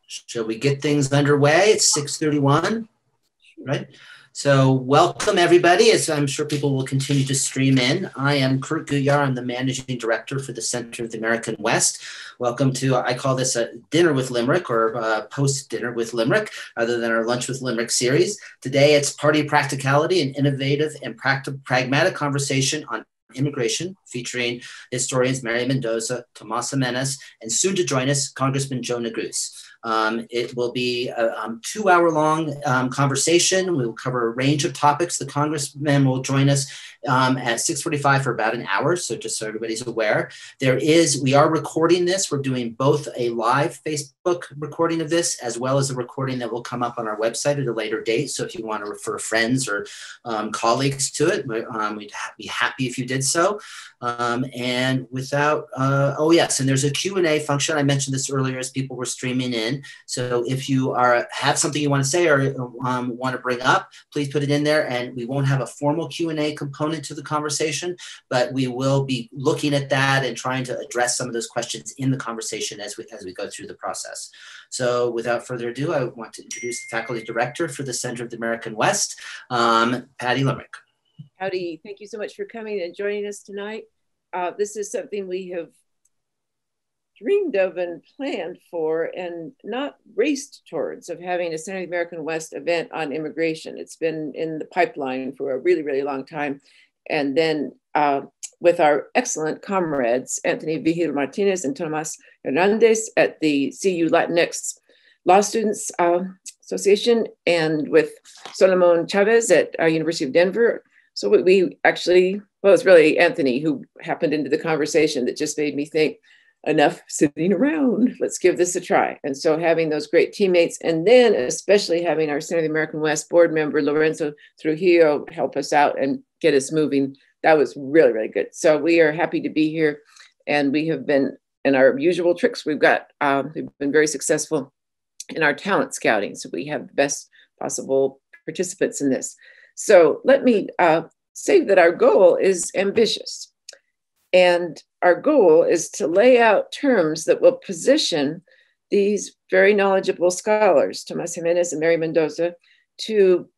Shall we get things underway? It's 6:31, right? So welcome everybody, as I'm sure people will continue to stream in. I am Kurt Guyar, I'm the Managing Director for the Center of the American West. Welcome to, I call this a dinner with Limerick or post-dinner with Limerick, other than our lunch with Limerick series. Today it's Party Practicality, an innovative and pragmatic conversation on immigration, featuring historians Mary Mendoza, Tomas Jimenez, and soon to join us, Congressman Joe Neguse. It will be a 2-hour-long conversation. We'll cover a range of topics. The Congressman will join us at 6:45 for about an hour, so just so everybody's aware. We are recording this. We're doing both a live Facebook recording of this, as well as a recording that will come up on our website at a later date. So if you want to refer friends or colleagues to it, we'd be happy if you did so. And without, oh yes, and there's a Q&A function. I mentioned this earlier as people were streaming in. So if you have something you want to say or want to bring up, please put it in there, and we won't have a formal Q&A component to the conversation, but we will be looking at that and trying to address some of those questions in the conversation as we go through the process. So without further ado, I want to introduce the Faculty Director for the Center of the American West, Patty Limerick. Howdy, thank you so much for coming and joining us tonight. This is something we have dreamed of and planned for and not raced towards, of having a Center of the American West event on immigration. It's been in the pipeline for a really, really long time. And then with our excellent comrades, Anthony Vigil Martinez and Tomas Hernandez at the CU Latinx Law Students Association, and with Solomon Chavez at University of Denver. So we actually, well, it's really Anthony who happened into the conversation that just made me think, enough sitting around, let's give this a try. And so having those great teammates, and then especially having our Center of the American West board member, Lorenzo Trujillo, help us out and get us moving. That was really, really good. So we are happy to be here, and we have been, in our usual tricks, we've been very successful in our talent scouting. So we have the best possible participants in this. So let me say that our goal is ambitious. And our goal is to lay out terms that will position these very knowledgeable scholars, Tomas Jimenez and Mary Mendoza, to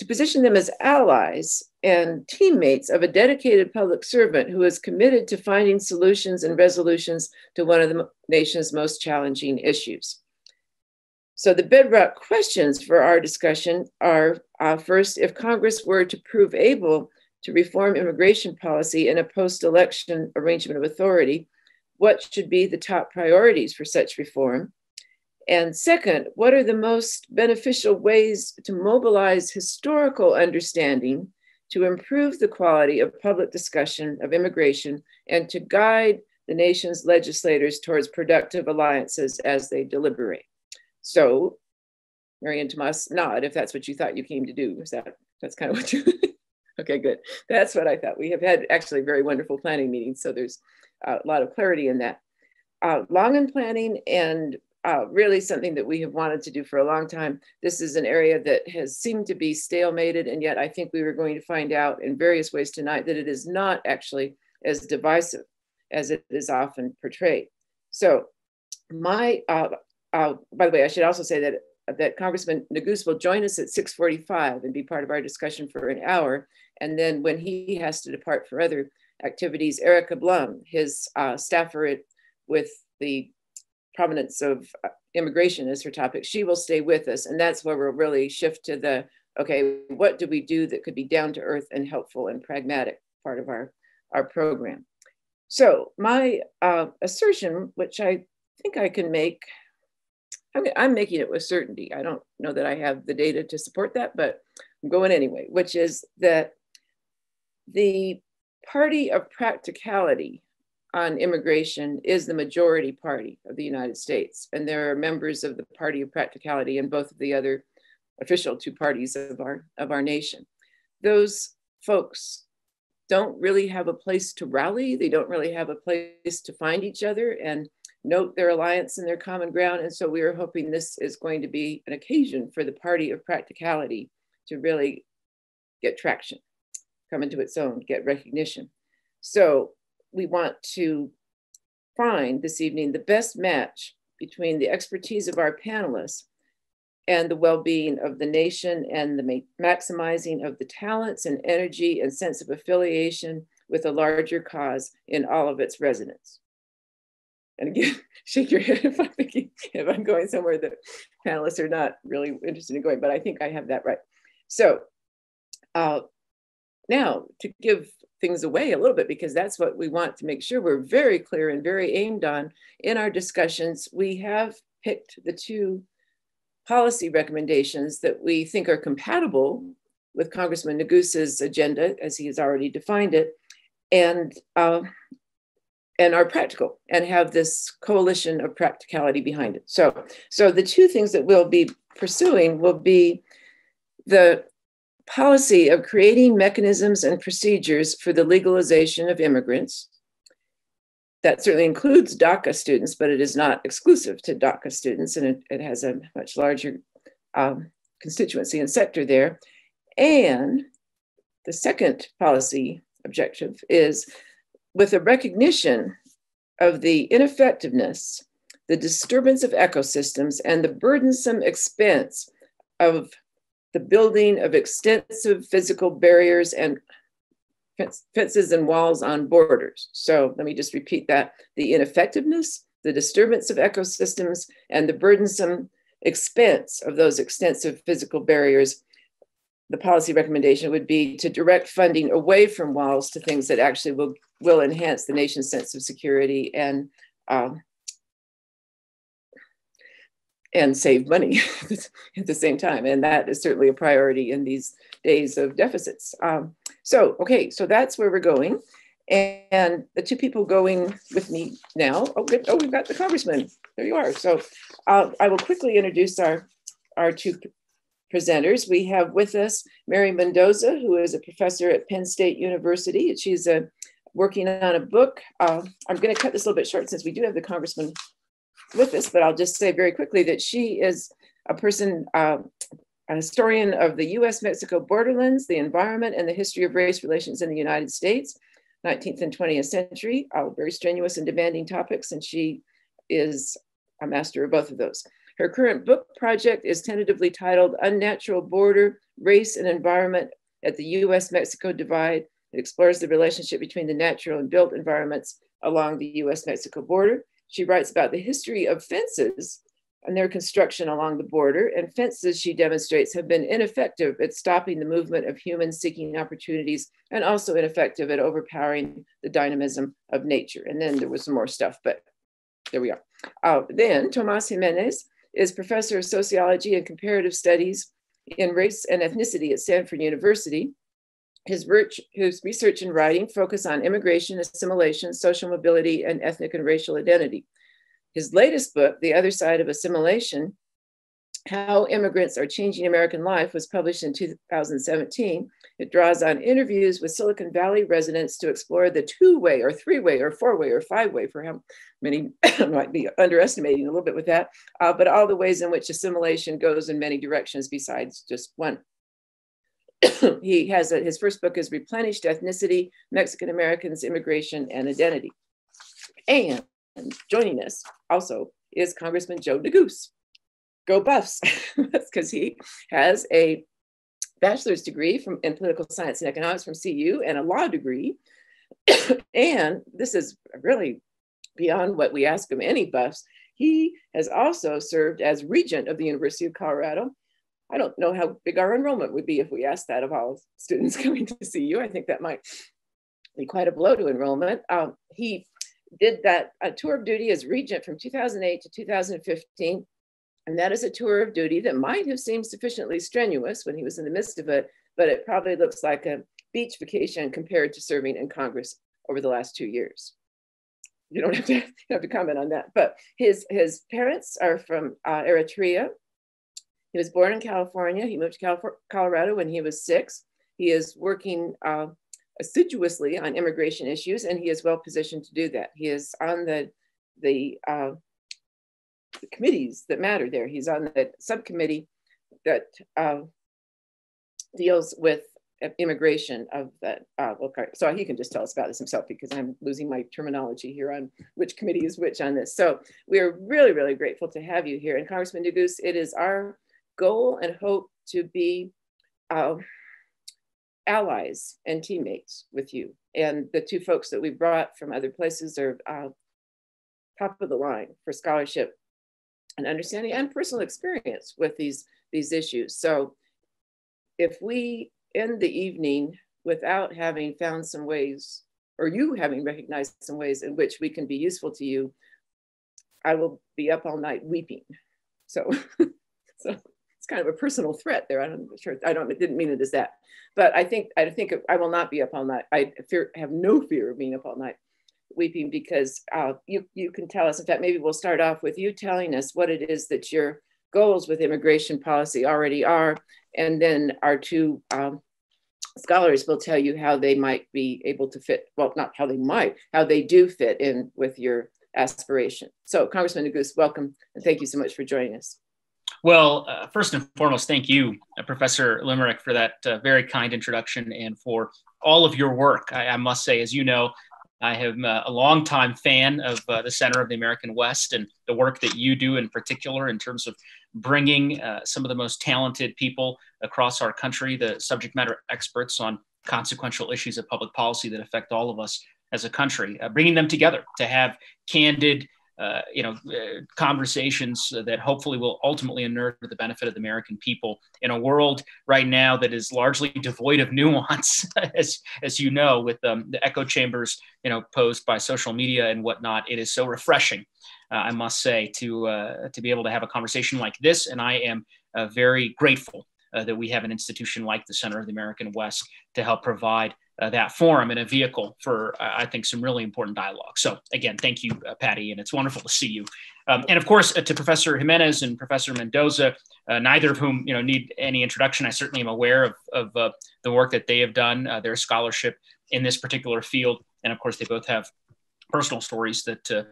position them as allies and teammates of a dedicated public servant who is committed to finding solutions and resolutions to one of the nation's most challenging issues. So the bedrock questions for our discussion are, first, if Congress were to prove able to reform immigration policy in a post-election arrangement of authority, what should be the top priorities for such reform? And second, what are the most beneficial ways to mobilize historical understanding to improve the quality of public discussion of immigration and to guide the nation's legislators towards productive alliances as they deliberate? So, Mary and Tomas, nod if that's what you thought you came to do. That's kind of what you... Okay, good. That's what I thought. We have had actually very wonderful planning meetings, so there's a lot of clarity in that. Long in planning, and really something that we have wanted to do for a long time. This is an area that has seemed to be stalemated, and yet I think we were going to find out in various ways tonight that it is not actually as divisive as it is often portrayed. So by the way, I should also say that Congressman Neguse will join us at 6:45 and be part of our discussion for an hour. And then when he has to depart for other activities, Erica Blum, his staffer with the prominence of immigration as her topic, she will stay with us. And that's where we'll really shift to the, okay, what do we do that could be down to earth and helpful and pragmatic part of our program? So my assertion, which I think I can make, I'm making it with certainty. I don't know that I have the data to support that, but I'm going anyway, which is that the party of practicality on immigration is the majority party of the United States. And there are members of the party of practicality in both of the other official two parties of our nation. Those folks don't really have a place to rally. They don't really have a place to find each other and note their alliance and their common ground. And so we are hoping this is going to be an occasion for the party of practicality to really get traction, come into its own, get recognition. So we want to find this evening the best match between the expertise of our panelists and the well-being of the nation and the maximizing of the talents and energy and sense of affiliation with a larger cause in all of its residents. And again, shake your head if I'm thinking, if I'm going somewhere that panelists are not really interested in going, but I think I have that right. So now to give things away a little bit, because that's what we want to make sure we're very clear and very aimed on in our discussions, we have picked the two policy recommendations that we think are compatible with Congressman Neguse's agenda, as he has already defined it, and are practical and have this coalition of practicality behind it. So the two things that we'll be pursuing will be the policy of creating mechanisms and procedures for the legalization of immigrants. That certainly includes DACA students, but it is not exclusive to DACA students, and it has a much larger constituency and sector there. And the second policy objective is with a recognition of the ineffectiveness, the disturbance of ecosystems, and the burdensome expense of the building of extensive physical barriers and fences and walls on borders. So let me just repeat that. The ineffectiveness, the disturbance of ecosystems, and the burdensome expense of those extensive physical barriers. The policy recommendation would be to direct funding away from walls to things that actually will enhance the nation's sense of security and save money at the same time. And that is certainly a priority in these days of deficits. So that's where we're going. And the two people going with me now, we've got the Congressman. There you are. So I will quickly introduce our two presenters. We have with us Mary Mendoza, who is a professor at Penn State University. She's working on a book. I'm going to cut this a little bit short since we do have the Congressman with us, but I'll just say very quickly that she is a person, a historian of the US-Mexico borderlands, the environment, and the history of race relations in the United States, 19th and 20th century, very strenuous and demanding topics, and she is a master of both of those. Her current book project is tentatively titled Unnatural Border, Race and Environment at the US-Mexico Divide. It explores the relationship between the natural and built environments along the US-Mexico border. She writes about the history of fences and their construction along the border, and fences, she demonstrates, have been ineffective at stopping the movement of humans seeking opportunities and also ineffective at overpowering the dynamism of nature. And then there was some more stuff, but there we are. Then Tomas Jimenez is professor of sociology and comparative studies in race and ethnicity at Stanford University. His research and writing focus on immigration, assimilation, social mobility, and ethnic and racial identity. His latest book, The Other Side of Assimilation, How Immigrants Are Changing American Life, was published in 2017. It draws on interviews with Silicon Valley residents to explore the two-way or three-way or four-way or five-way, for how many, I might be underestimating a little bit with that, but all the ways in which assimilation goes in many directions besides just one. He has his first book is Replenished Ethnicity, Mexican Americans, Immigration, and Identity. And joining us also is Congressman Joe Neguse. Go Buffs. That's because he has a bachelor's degree in political science and economics from CU and a law degree. And this is really beyond what we ask of any Buffs. He has also served as regent of the University of Colorado. I don't know how big our enrollment would be if we asked that of all students coming to CU. I think that might be quite a blow to enrollment. He did that tour of duty as regent from 2008 to 2015. And that is a tour of duty that might have seemed sufficiently strenuous when he was in the midst of it, but it probably looks like a beach vacation compared to serving in Congress over the last 2 years. You don't have to comment on that, but his parents are from Eritrea. He was born in California. He moved to Colorado when he was 6. He is working assiduously on immigration issues, and he is well positioned to do that. He is on the committees that matter there. He's on the subcommittee that deals with immigration of that. Okay, so he can just tell us about this himself because I'm losing my terminology here on which committee is which on this. So we are really, really grateful to have you here. And Congressman Neguse, it is our goal and hope to be allies and teammates with you. And the two folks that we brought from other places are top of the line for scholarship and understanding and personal experience with these issues. So if we end the evening without having found some ways, or you having recognized some ways in which we can be useful to you, I will be up all night weeping. So, so it's kind of a personal threat there. Didn't mean it as that, but I think I will not be up all night. I have no fear of being up all night weeping because you can tell us. In fact, maybe we'll start off with you telling us what it is that your goals with immigration policy already are, and then our two scholars will tell you how they might be able to fit, well, not how they might, how they do fit in with your aspiration. So Congressman Neguse, welcome, and thank you so much for joining us. Well, first and foremost, thank you, Professor Limerick, for that very kind introduction and for all of your work. I must say, as you know, I am a longtime fan of the Center of the American West and the work that you do in particular in terms of bringing some of the most talented people across our country, the subject matter experts on consequential issues of public policy that affect all of us as a country, bringing them together to have candid, conversations that hopefully will ultimately inure to the benefit of the American people in a world right now that is largely devoid of nuance, as you know, with the echo chambers, posed by social media and whatnot. It is so refreshing, I must say, to be able to have a conversation like this. And I am very grateful that we have an institution like the Center of the American West to help provide that forum and a vehicle for, I think, some really important dialogue. So again, thank you, Patty, and it's wonderful to see you. And of course, to Professor Jimenez and Professor Mendoza, neither of whom need any introduction. I certainly am aware of the work that they have done, their scholarship in this particular field. And of course, they both have personal stories that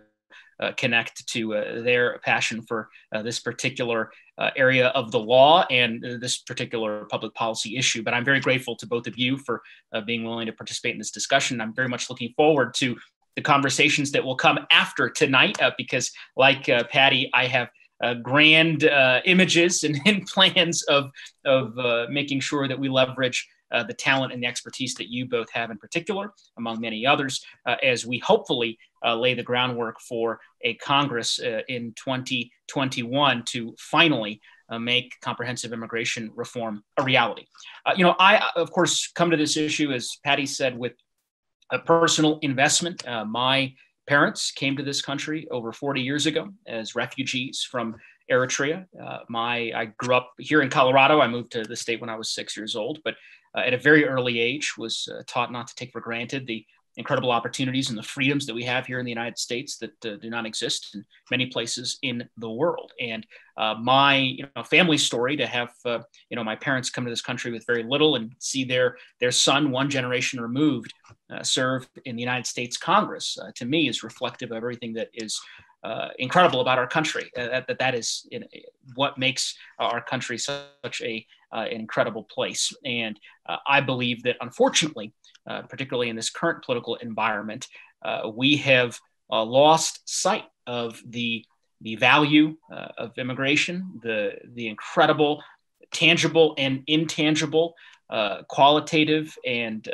connect to their passion for this particular area of the law and this particular public policy issue. But I'm very grateful to both of you for being willing to participate in this discussion. I'm very much looking forward to the conversations that will come after tonight, because like Patty, I have grand images and plans of making sure that we leverage the talent and the expertise that you both have in particular, among many others, as we hopefully lay the groundwork for a Congress in 2021 to finally make comprehensive immigration reform a reality. I, of course, come to this issue, as Patty said, with a personal investment. My parents came to this country over 40 years ago as refugees from Eritrea. I grew up here in Colorado. I moved to the state when I was 6 years old, but at a very early age was taught not to take for granted the incredible opportunities and the freedoms that we have here in the United States that do not exist in many places in the world. And my family story, to have my parents come to this country with very little and see their son, one generation removed, serve in the United States Congress, to me is reflective of everything that is incredible about our country. That is what makes our country such an incredible place. And I believe that, unfortunately, particularly in this current political environment, we have lost sight of the value of immigration, the incredible tangible and intangible qualitative and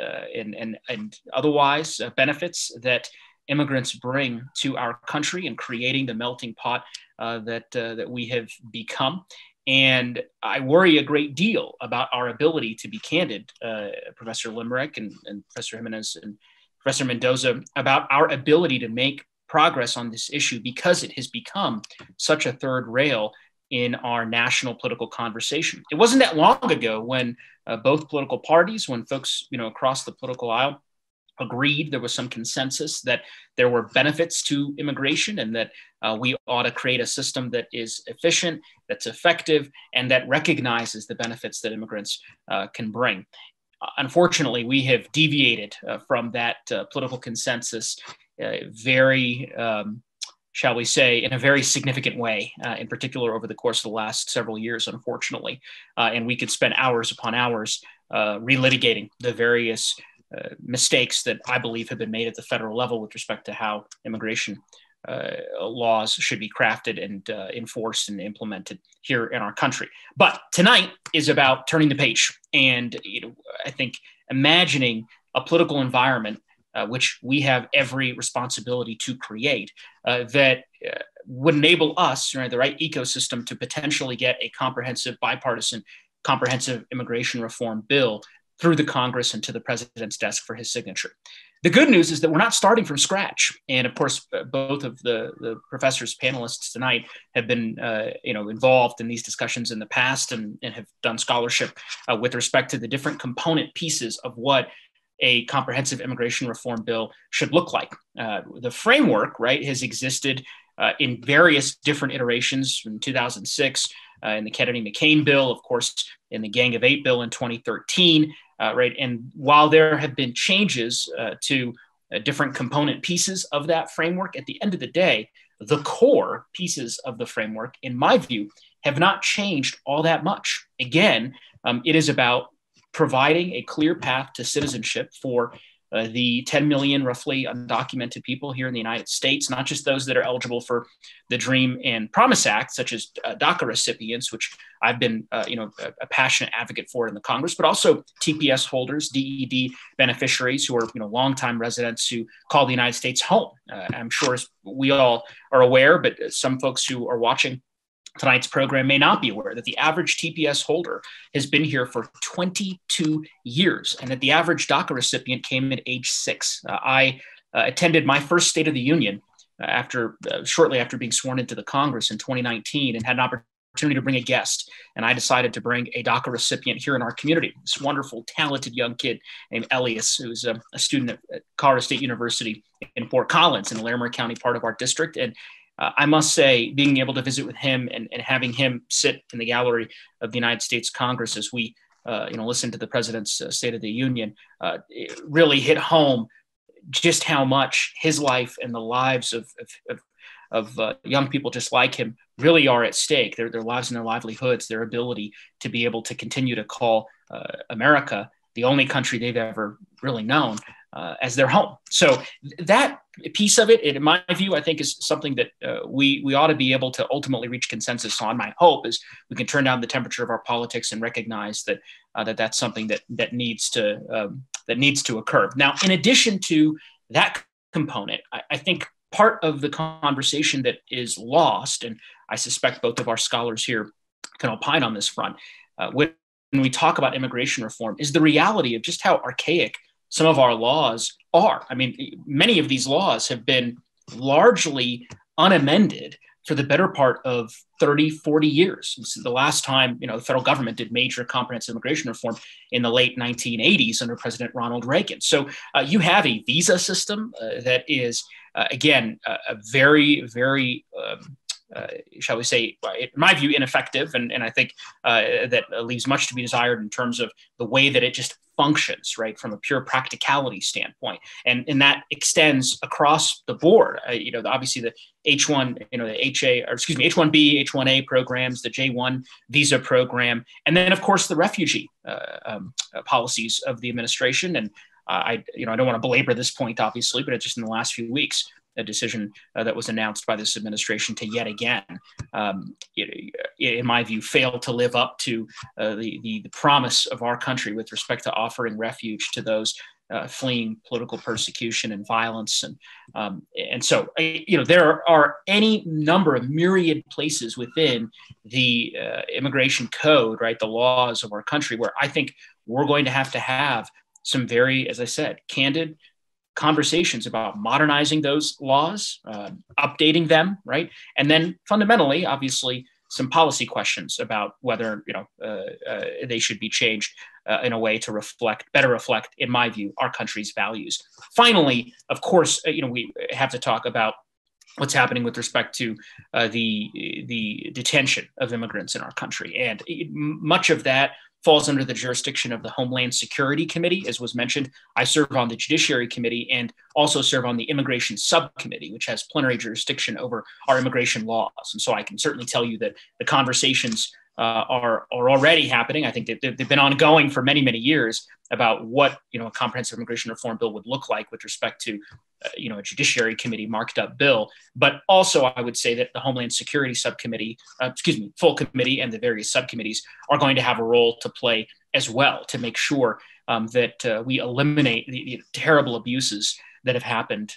otherwise benefits that immigrants bring to our country in creating the melting pot that we have become. And I worry a great deal about our ability to be candid, Professor Limerick and Professor Jimenez and Professor Mendoza, about our ability to make progress on this issue, because it has become such a third rail in our national political conversation. It wasn't that long ago when both political parties, when folks across the political aisle agreed, there was some consensus that there were benefits to immigration and that we ought to create a system that is efficient, that's effective, and that recognizes the benefits that immigrants can bring. Unfortunately, we have deviated from that political consensus very, shall we say, in a very significant way, in particular over the course of the last several years, unfortunately. And we could spend hours upon hours relitigating the various mistakes that I believe have been made at the federal level with respect to how immigration laws should be crafted and enforced and implemented here in our country. But tonight is about turning the page, and I think imagining a political environment which we have every responsibility to create that would enable us, right, the right ecosystem to potentially get a comprehensive, bipartisan, comprehensive immigration reform bill through the Congress and to the president's desk for his signature. The good news is that we're not starting from scratch. And of course, both of the professors, panelists tonight have been involved in these discussions in the past and have done scholarship with respect to the different component pieces of what a comprehensive immigration reform bill should look like. The framework, right, has existed in various different iterations from 2006 in the Kennedy-McCain bill, of course, in the Gang of Eight bill in 2013, right? And while there have been changes to different component pieces of that framework, at the end of the day, the core pieces of the framework, in my view, have not changed all that much. Again, it is about providing a clear path to citizenship for the 10 million roughly undocumented people here in the United States, not just those that are eligible for the DREAM and Promise Act, such as DACA recipients, which I've been a passionate advocate for in the Congress, but also TPS holders, DED beneficiaries who are longtime residents who call the United States home. I'm sure we all are aware, but some folks who are watching tonight's program may not be aware that the average TPS holder has been here for 22 years, and that the average DACA recipient came at age 6. I attended my first State of the Union shortly after being sworn into the Congress in 2019, and had an opportunity to bring a guest. And I decided to bring a DACA recipient here in our community, this wonderful, talented young kid named Elias, who's a student at Colorado State University in Fort Collins in Larimer County, part of our district. And I must say, being able to visit with him and having him sit in the gallery of the United States Congress as we, listen to the president's State of the Union, it really hit home just how much his life and the lives of young people just like him really are at stake. Their lives and their livelihoods, their ability to be able to continue to call America the only country they've ever really known as their home. So that piece of it, in my view, I think is something that we ought to be able to ultimately reach consensus on. My hope is we can turn down the temperature of our politics and recognize that that's something that needs to occur. Now, in addition to that component, I think part of the conversation that is lost, and I suspect both of our scholars here can opine on this front, when we talk about immigration reform, is the reality of just how archaic some of our laws are. I mean, many of these laws have been largely unamended for the better part of 30, 40 years. This is the last time, the federal government did major comprehensive immigration reform in the late 1980s under President Ronald Reagan. So you have a visa system that is, again, a very, very shall we say, in my view, ineffective. And I think that leaves much to be desired in terms of the way that it just functions, right, from a pure practicality standpoint. And that extends across the board. Obviously the H1, H1B, H1A programs, the J1 visa program, and then of course the refugee policies of the administration. And I don't want to belabor this point, obviously, but it's just in the last few weeks, a decision that was announced by this administration to yet again, in my view, fail to live up to the promise of our country with respect to offering refuge to those fleeing political persecution and violence. And so, there are any number of myriad places within the immigration code, right, the laws of our country, where I think we're going to have some very, as I said, candid conversations about modernizing those laws, updating them, right? And then fundamentally, obviously, some policy questions about whether they should be changed in a way to better reflect, in my view, our country's values. Finally, of course, we have to talk about what's happening with respect to the detention of immigrants in our country, and much of that falls under the jurisdiction of the Homeland Security Committee. As was mentioned, I serve on the Judiciary Committee and also serve on the Immigration Subcommittee, which has plenary jurisdiction over our immigration laws. And so I can certainly tell you that the conversations are already happening. I think they've been ongoing for many, many years about what a comprehensive immigration reform bill would look like with respect to a Judiciary Committee marked up bill. But also, I would say that the Homeland Security Subcommittee, full committee, and the various subcommittees are going to have a role to play as well to make sure that we eliminate the terrible abuses that have happened,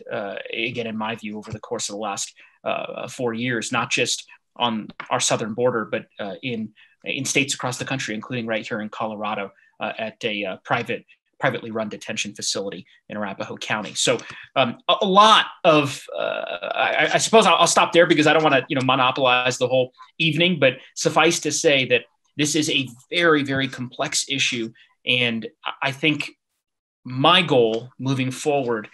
again, in my view, over the course of the last 4 years, not just on our southern border, but in states across the country, including right here in Colorado at a privately run detention facility in Arapahoe County. So a lot of, I suppose I'll stop there because I don't want to monopolize the whole evening, but suffice to say that this is a very, very complex issue. And I think my goal moving forward,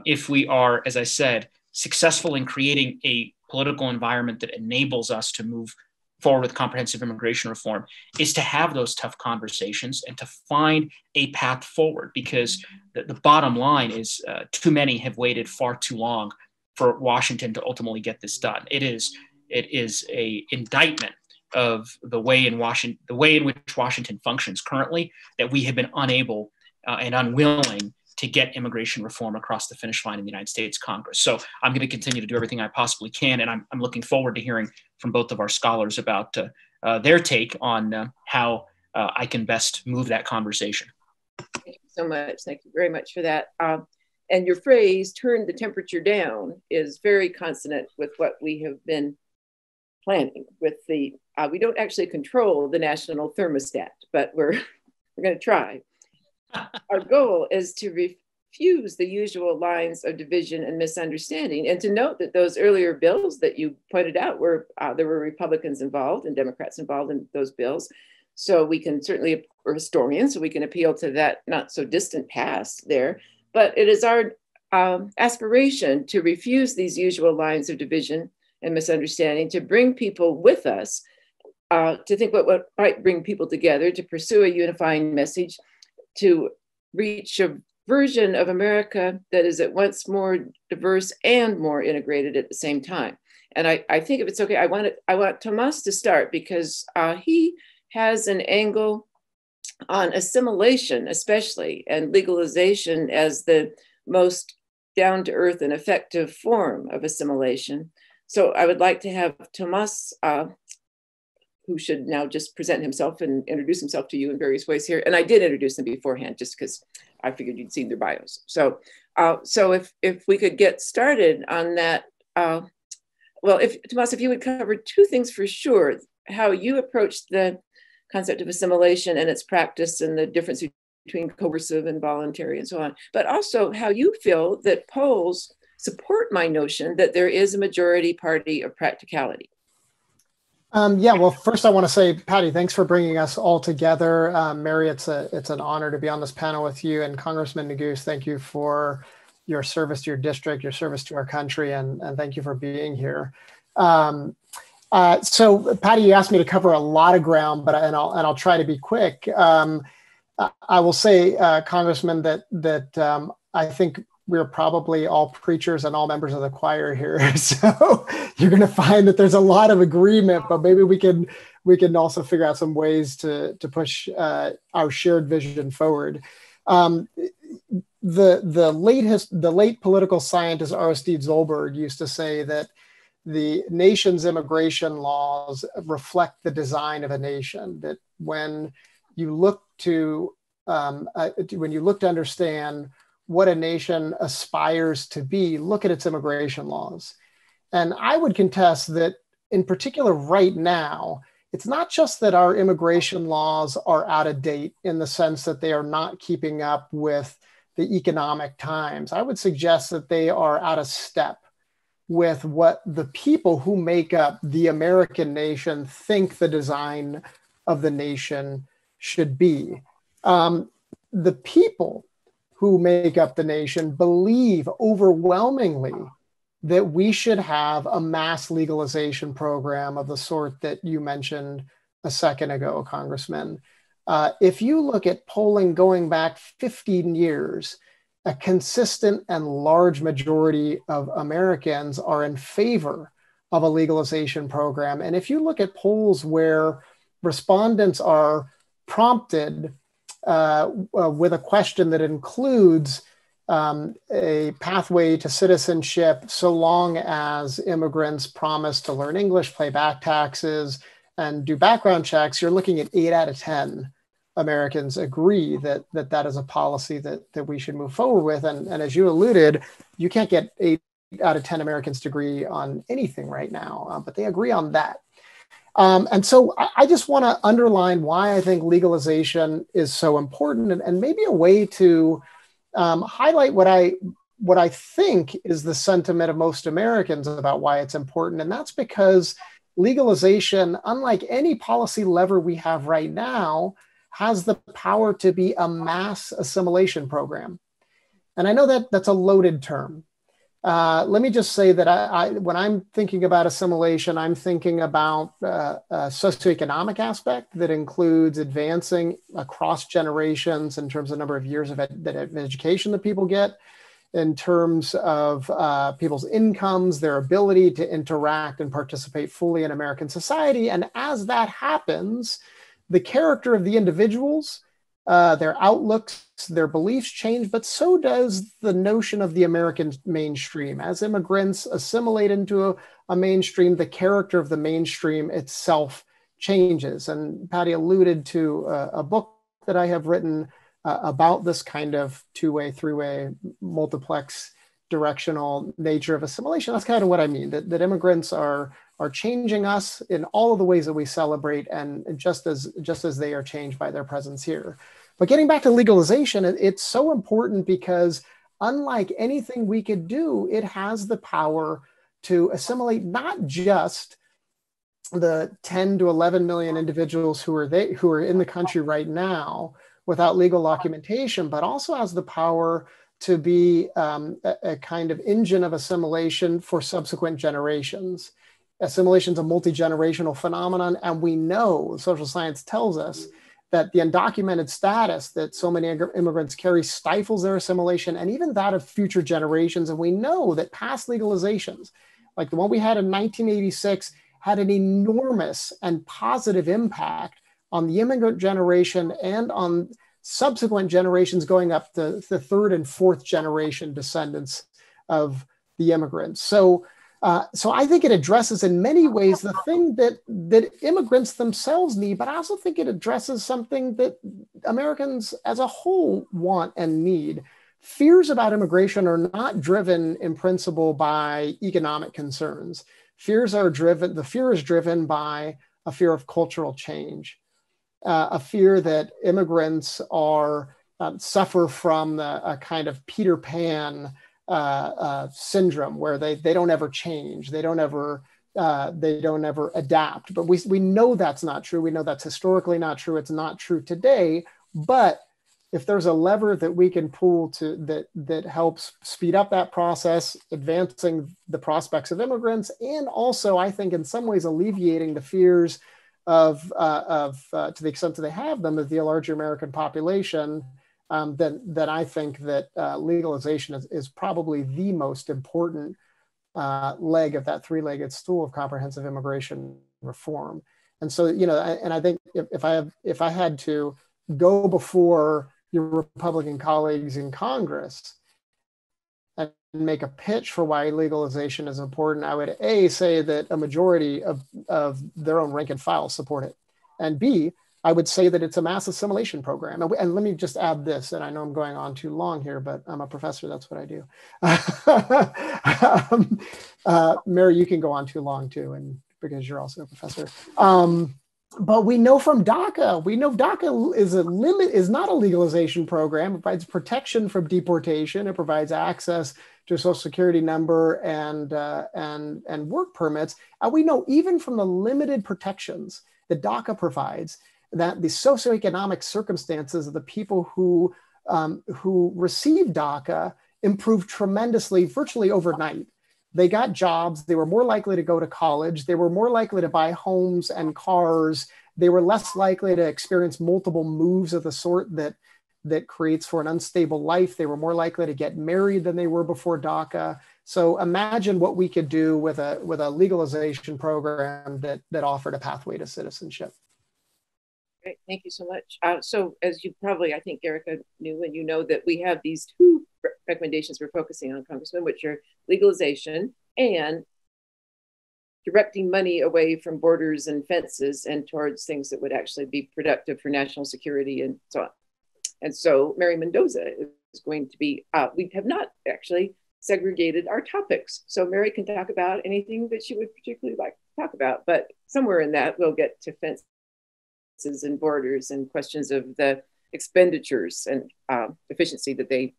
if we are, as I said, successful in creating a political environment that enables us to move forward with comprehensive immigration reform, is to have those tough conversations and to find a path forward, because the bottom line is too many have waited far too long for Washington to ultimately get this done. It is a indictment of the way in which Washington functions currently, that we have been unable and unwilling to get immigration reform across the finish line in the United States Congress. So I'm going to continue to do everything I possibly can. And I'm looking forward to hearing from both of our scholars about their take on how I can best move that conversation. Thank you so much. Thank you very much for that. And your phrase, turn the temperature down, is very consonant with what we have been planning with the, we don't actually control the national thermostat, but we're going to try. Our goal is to refuse the usual lines of division and misunderstanding, and to note that those earlier bills that you pointed out there were Republicans involved and Democrats involved in those bills. So we can certainly, we're historians, so we can appeal to that not so distant past there. But it is our aspiration to refuse these usual lines of division and misunderstanding, to bring people with us, to think what might bring people together, to pursue a unifying message, to reach a version of America that is at once more diverse and more integrated at the same time. And I think, if it's okay, I want Tomas to start, because he has an angle on assimilation, especially, and legalization as the most down-to-earth and effective form of assimilation. So I would like to have Tomas, who should now just present himself and introduce himself to you in various ways here. And I did introduce them beforehand, just because I figured you'd seen their bios. So if we could get started on that, well, Tomas, if you would cover two things for sure: how you approached the concept of assimilation and its practice, and the difference between coercive and voluntary and so on, but also how you feel that polls support my notion that there is a majority party of practicality. Yeah, well, first I want to say, Patty, thanks for bringing us all together. Mary, it's an honor to be on this panel with you. And Congressman Neguse, thank you for your service to your district, your service to our country, and thank you for being here. So, Patty, you asked me to cover a lot of ground, but I'll try to be quick. I will say, Congressman, that I think we're probably all preachers and all members of the choir here. So you're going to find that there's a lot of agreement, but maybe we can also figure out some ways to push our shared vision forward. The late political scientist Aristide Zolberg used to say that the nation's immigration laws reflect the design of a nation, that when you look to understand what a nation aspires to be, look at its immigration laws. And I would contest that, in particular right now, it's not just that our immigration laws are out of date in the sense that they are not keeping up with the economic times. I would suggest that they are out of step with what the people who make up the American nation think the design of the nation should be. The people who make up the nation believe overwhelmingly that we should have a mass legalization program of the sort that you mentioned a second ago, Congressman. If you look at polling going back 15 years, a consistent and large majority of Americans are in favor of a legalization program. And if you look at polls where respondents are prompted with a question that includes a pathway to citizenship so long as immigrants promise to learn English, pay back taxes, and do background checks, you're looking at 8 out of 10 Americans agree that that is a policy that we should move forward with. And as you alluded, you can't get 8 out of 10 Americans to agree on anything right now, but they agree on that. And so I just want to underline why I think legalization is so important, and maybe a way to highlight what I think is the sentiment of most Americans about why it's important. And that's because legalization, unlike any policy lever we have right now, has the power to be a mass assimilation program. And I know that that's a loaded term. Let me just say that when I'm thinking about assimilation, I'm thinking about a socioeconomic aspect that includes advancing across generations in terms of number of years of education that people get, in terms of people's incomes, their ability to interact and participate fully in American society. And as that happens, the character of the individuals, their outlooks, their beliefs change, but so does the notion of the American mainstream. As immigrants assimilate into a mainstream, the character of the mainstream itself changes. And Patty alluded to a book that I have written about this kind of two-way, three-way, multiplex directional nature of assimilation. That's kind of what I mean, that immigrants are changing us in all of the ways that we celebrate, and just as they are changed by their presence here. But getting back to legalization, it's so important because unlike anything we could do, it has the power to assimilate not just the 10 to 11 million individuals who are in the country right now without legal documentation, but also has the power to be a kind of engine of assimilation for subsequent generations. Assimilation is a multi-generational phenomenon, and we know, social science tells us, that the undocumented status that so many immigrants carry stifles their assimilation and even that of future generations. And we know that past legalizations, like the one we had in 1986, had an enormous and positive impact on the immigrant generation and on subsequent generations going up to the third and fourth generation descendants of the immigrants. So I think it addresses in many ways the thing that immigrants themselves need, but I also think it addresses something that Americans as a whole want and need. Fears about immigration are not driven in principle by economic concerns. The fear is driven by a fear of cultural change, a fear that immigrants suffer from a kind of Peter Pan syndrome where they don't ever change, they don't ever adapt. But we know that's not true. We know that's historically not true. It's not true today. But if there's a lever that we can pull that helps speed up that process, advancing the prospects of immigrants, and also I think in some ways alleviating the fears of to the extent that they have them, of the larger American population, then I think that legalization is probably the most important leg of that three-legged stool of comprehensive immigration reform. And so, and I think if I had to go before your Republican colleagues in Congress and make a pitch for why legalization is important, I would A, say that a majority of their own rank and file support it, and B, I would say that it's a mass assimilation program. And let me just add this, and I know I'm going on too long here, but I'm a professor, that's what I do. Mary, you can go on too long too, and because you're also a professor. But we know from DACA, is not a legalization program. It provides protection from deportation. It provides access to a social security number and work permits. And we know even from the limited protections that DACA provides, that the socioeconomic circumstances of the people who received DACA improved tremendously, virtually overnight. They got jobs, they were more likely to go to college, they were more likely to buy homes and cars, they were less likely to experience multiple moves of the sort that creates for an unstable life, they were more likely to get married than they were before DACA. So imagine what we could do with a legalization program that offered a pathway to citizenship. Great, thank you so much. So as you probably, I think Erica knew, and you know that we have these two recommendations we're focusing on, Congressman, which are legalization and directing money away from borders and fences and towards things that would actually be productive for national security and so on. And so Mary Mendoza is going to be, we have not actually segregated our topics. So Mary can talk about anything that she would particularly like to talk about, but somewhere in that we'll get to fences and borders and questions of the expenditures and efficiency that they,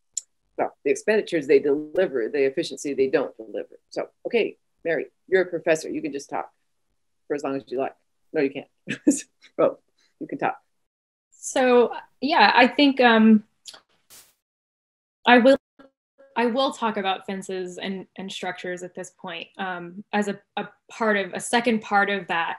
well, the expenditures they deliver, the efficiency they don't deliver. So, okay, Mary, you're a professor. You can just talk for as long as you like. No, you can't. Well, you can talk. So yeah, I think I will talk about fences and structures at this point as a second part of that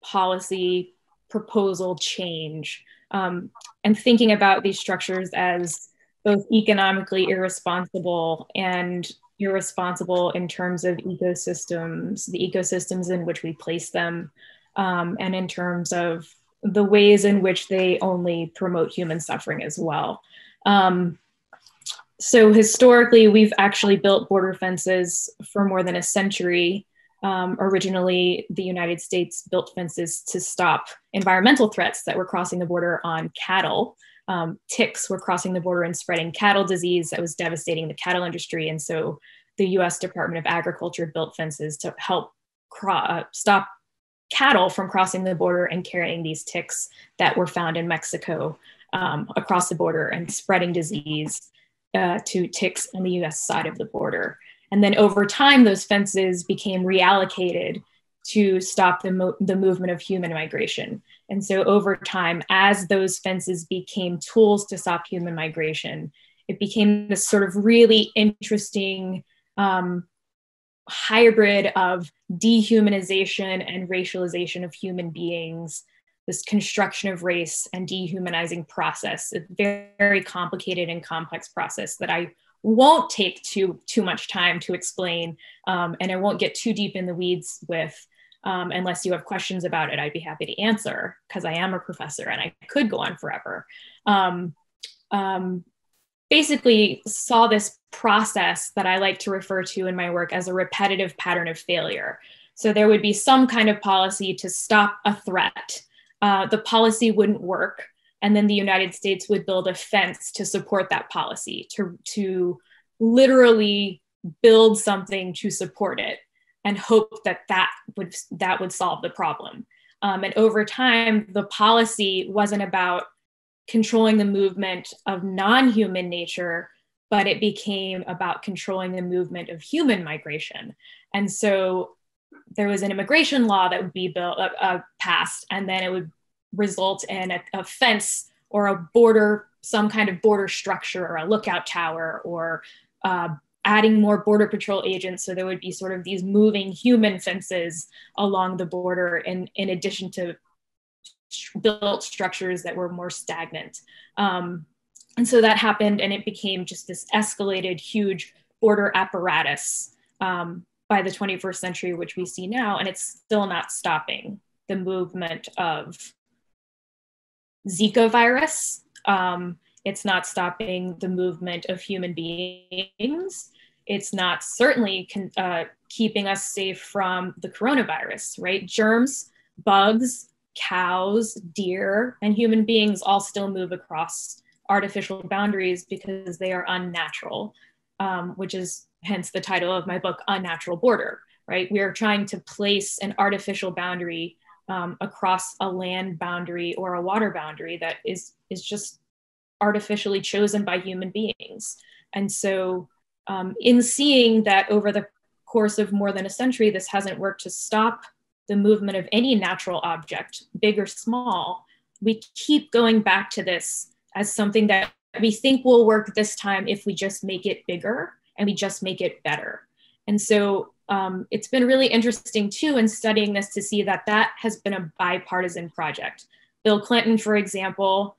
policy proposal change, and thinking about these structures as both economically irresponsible and irresponsible in terms of ecosystems, the ecosystems in which we place them, and in terms of the ways in which they only promote human suffering as well. So historically, we've actually built border fences for more than a century. Originally, the United States built fences to stop environmental threats that were crossing the border on cattle. Ticks were crossing the border and spreading cattle disease that was devastating the cattle industry. And so the US Department of Agriculture built fences to help stop cattle from crossing the border and carrying these ticks that were found in Mexico across the border and spreading disease to ticks on the US side of the border. And then over time, those fences became reallocated to stop the movement of human migration. And so over time, as those fences became tools to stop human migration, it became this sort of really interesting hybrid of dehumanization and racialization of human beings, this construction of race and dehumanizing process, a very, very complicated and complex process that I won't take too much time to explain, and I won't get too deep in the weeds with, unless you have questions about it, I'd be happy to answer, because I am a professor and I could go on forever. Basically saw this process that I like to refer to in my work as a repetitive pattern of failure. So there would be some kind of policy to stop a threat. The policy wouldn't work. And then the United States would build a fence to support that policy, to literally build something to support it and hope that would solve the problem. And over time, the policy wasn't about controlling the movement of non-human nature, but it became about controlling the movement of human migration. And so there was an immigration law that would be passed, and then it would result in a fence or a border, some kind of border structure or a lookout tower, or adding more border patrol agents. So there would be sort of these moving human fences along the border in addition to built structures that were more stagnant. And so that happened, and it became just this escalated huge border apparatus by the 21st century, which we see now, and it's still not stopping the movement of Zika virus. It's not stopping the movement of human beings. It's not certainly keeping us safe from the coronavirus, right? Germs, bugs, cows, deer, and human beings all still move across artificial boundaries because they are unnatural, which is hence the title of my book, Unnatural Border, right? We are trying to place an artificial boundary across a land boundary or a water boundary that is just artificially chosen by human beings. And so in seeing that over the course of more than a century, this hasn't worked to stop the movement of any natural object, big or small, we keep going back to this as something that we think will work this time if we just make it bigger and we just make it better. And so it's been really interesting too in studying this to see that that has been a bipartisan project. Bill Clinton, for example,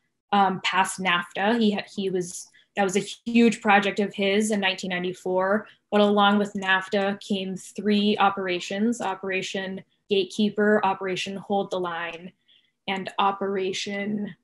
passed NAFTA. That was a huge project of his in 1994, but along with NAFTA came 3 operations, Operation Gatekeeper, Operation Hold the Line, and Operation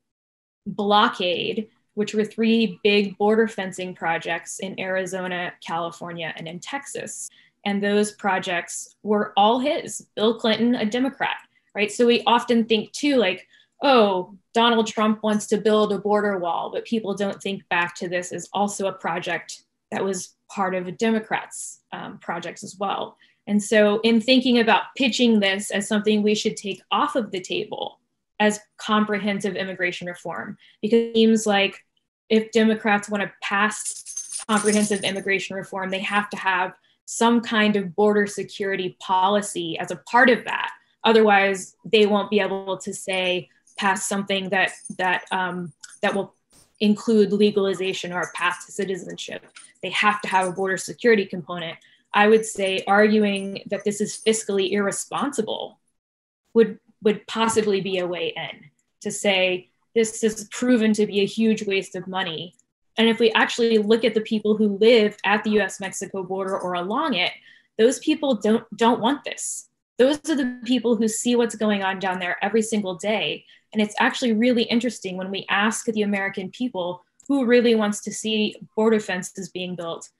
Blockade, which were 3 big border fencing projects in Arizona, California, and in Texas. And those projects were all his. Bill Clinton, a Democrat, right? So we often think too, like, oh, Donald Trump wants to build a border wall, but people don't think back to this as also a project that was part of a Democrat's projects as well. And so in thinking about pitching this as something we should take off of the table as comprehensive immigration reform, because it seems like if Democrats want to pass comprehensive immigration reform, they have to have some kind of border security policy as a part of that. Otherwise, they won't be able to say, pass something that will include legalization or a path to citizenship. They have to have a border security component. I would say arguing that this is fiscally irresponsible would possibly be a way in, to say this is proven to be a huge waste of money. And if we actually look at the people who live at the US-Mexico border or along it, those people don't want this. Those are the people who see what's going on down there every single day. And it's actually really interesting when we ask the American people who really wants to see border fences being built.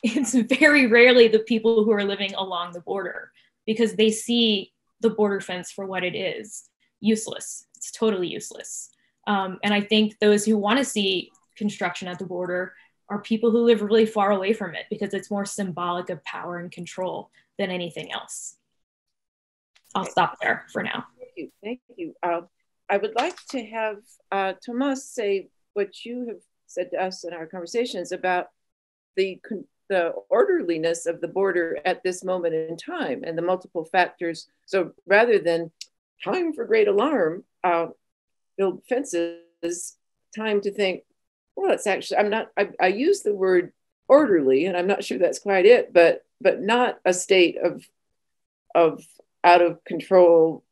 It's very rarely the people who are living along the border, because they see the border fence for what it is: useless. It's totally useless. And I think those who want to see construction at the border are people who live really far away from it, because it's more symbolic of power and control than anything else. I'll stop there for now. Thank you. Thank you. I would like to have Tomas say what you have said to us in our conversations about the orderliness of the border at this moment in time and the multiple factors. So rather than time for great alarm, build fences, time to think, well, it's actually, I use the word orderly, and I'm not sure that's quite it, but not a state of out of control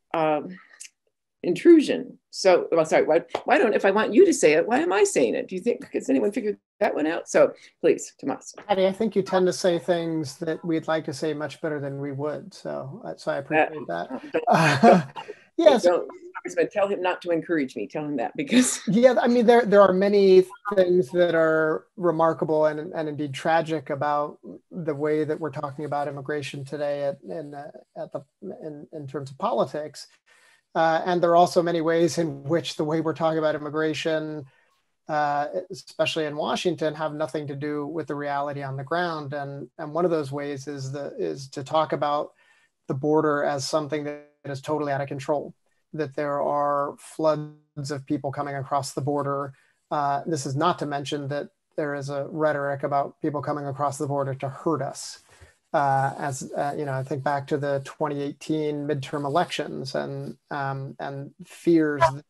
intrusion. So, well, sorry, why don't, if I want you to say it, why am I saying it? Do you think, has anyone figured that one out? So please, Tomas. Patty, I think you tend to say things that we'd like to say much better than we would. So I appreciate that. Yes. Congressman, tell him not to encourage me. Tell him that, because yeah, I mean, there are many things that are remarkable and indeed tragic about the way that we're talking about immigration today in terms of politics. And there are also many ways in which the way we're talking about immigration, especially in Washington, have nothing to do with the reality on the ground. And one of those ways is to talk about the border as something that is totally out of control, that there are floods of people coming across the border. This is not to mention that there is a rhetoric about people coming across the border to hurt us. I think back to the 2018 midterm elections and fears that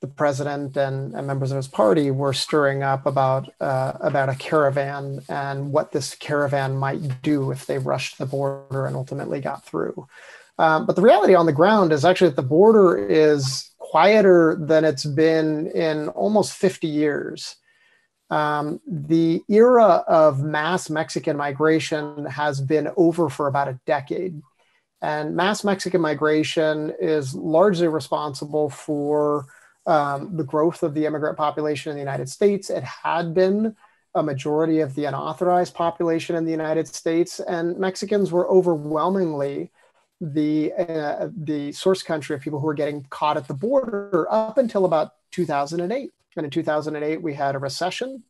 the president and members of his party were stirring up about a caravan and what this caravan might do if they rushed the border and ultimately got through. But the reality on the ground is actually that the border is quieter than it's been in almost 50 years. The era of mass Mexican migration has been over for about a decade. And mass Mexican migration is largely responsible for the growth of the immigrant population in the United States. It had been a majority of the unauthorized population in the United States, and Mexicans were overwhelmingly the source country of people who were getting caught at the border up until about 2008. And in 2008, we had a recession.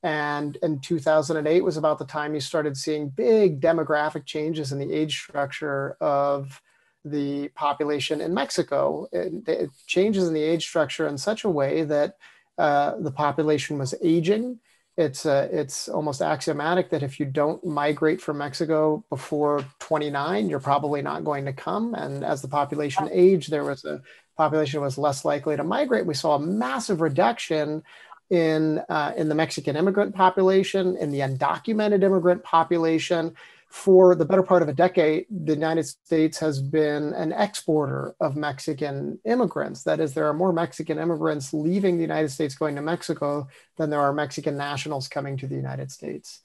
And in 2008 was about the time you started seeing big demographic changes in the age structure of the population in Mexico. It changes in the age structure in such a way that the population was aging. It's almost axiomatic that if you don't migrate from Mexico before 29, you're probably not going to come. And as the population aged, the population was less likely to migrate. We saw a massive reduction in the Mexican immigrant population, in the undocumented immigrant population. For the better part of a decade, the United States has been an exporter of Mexican immigrants. That is, there are more Mexican immigrants leaving the United States going to Mexico than there are Mexican nationals coming to the United States.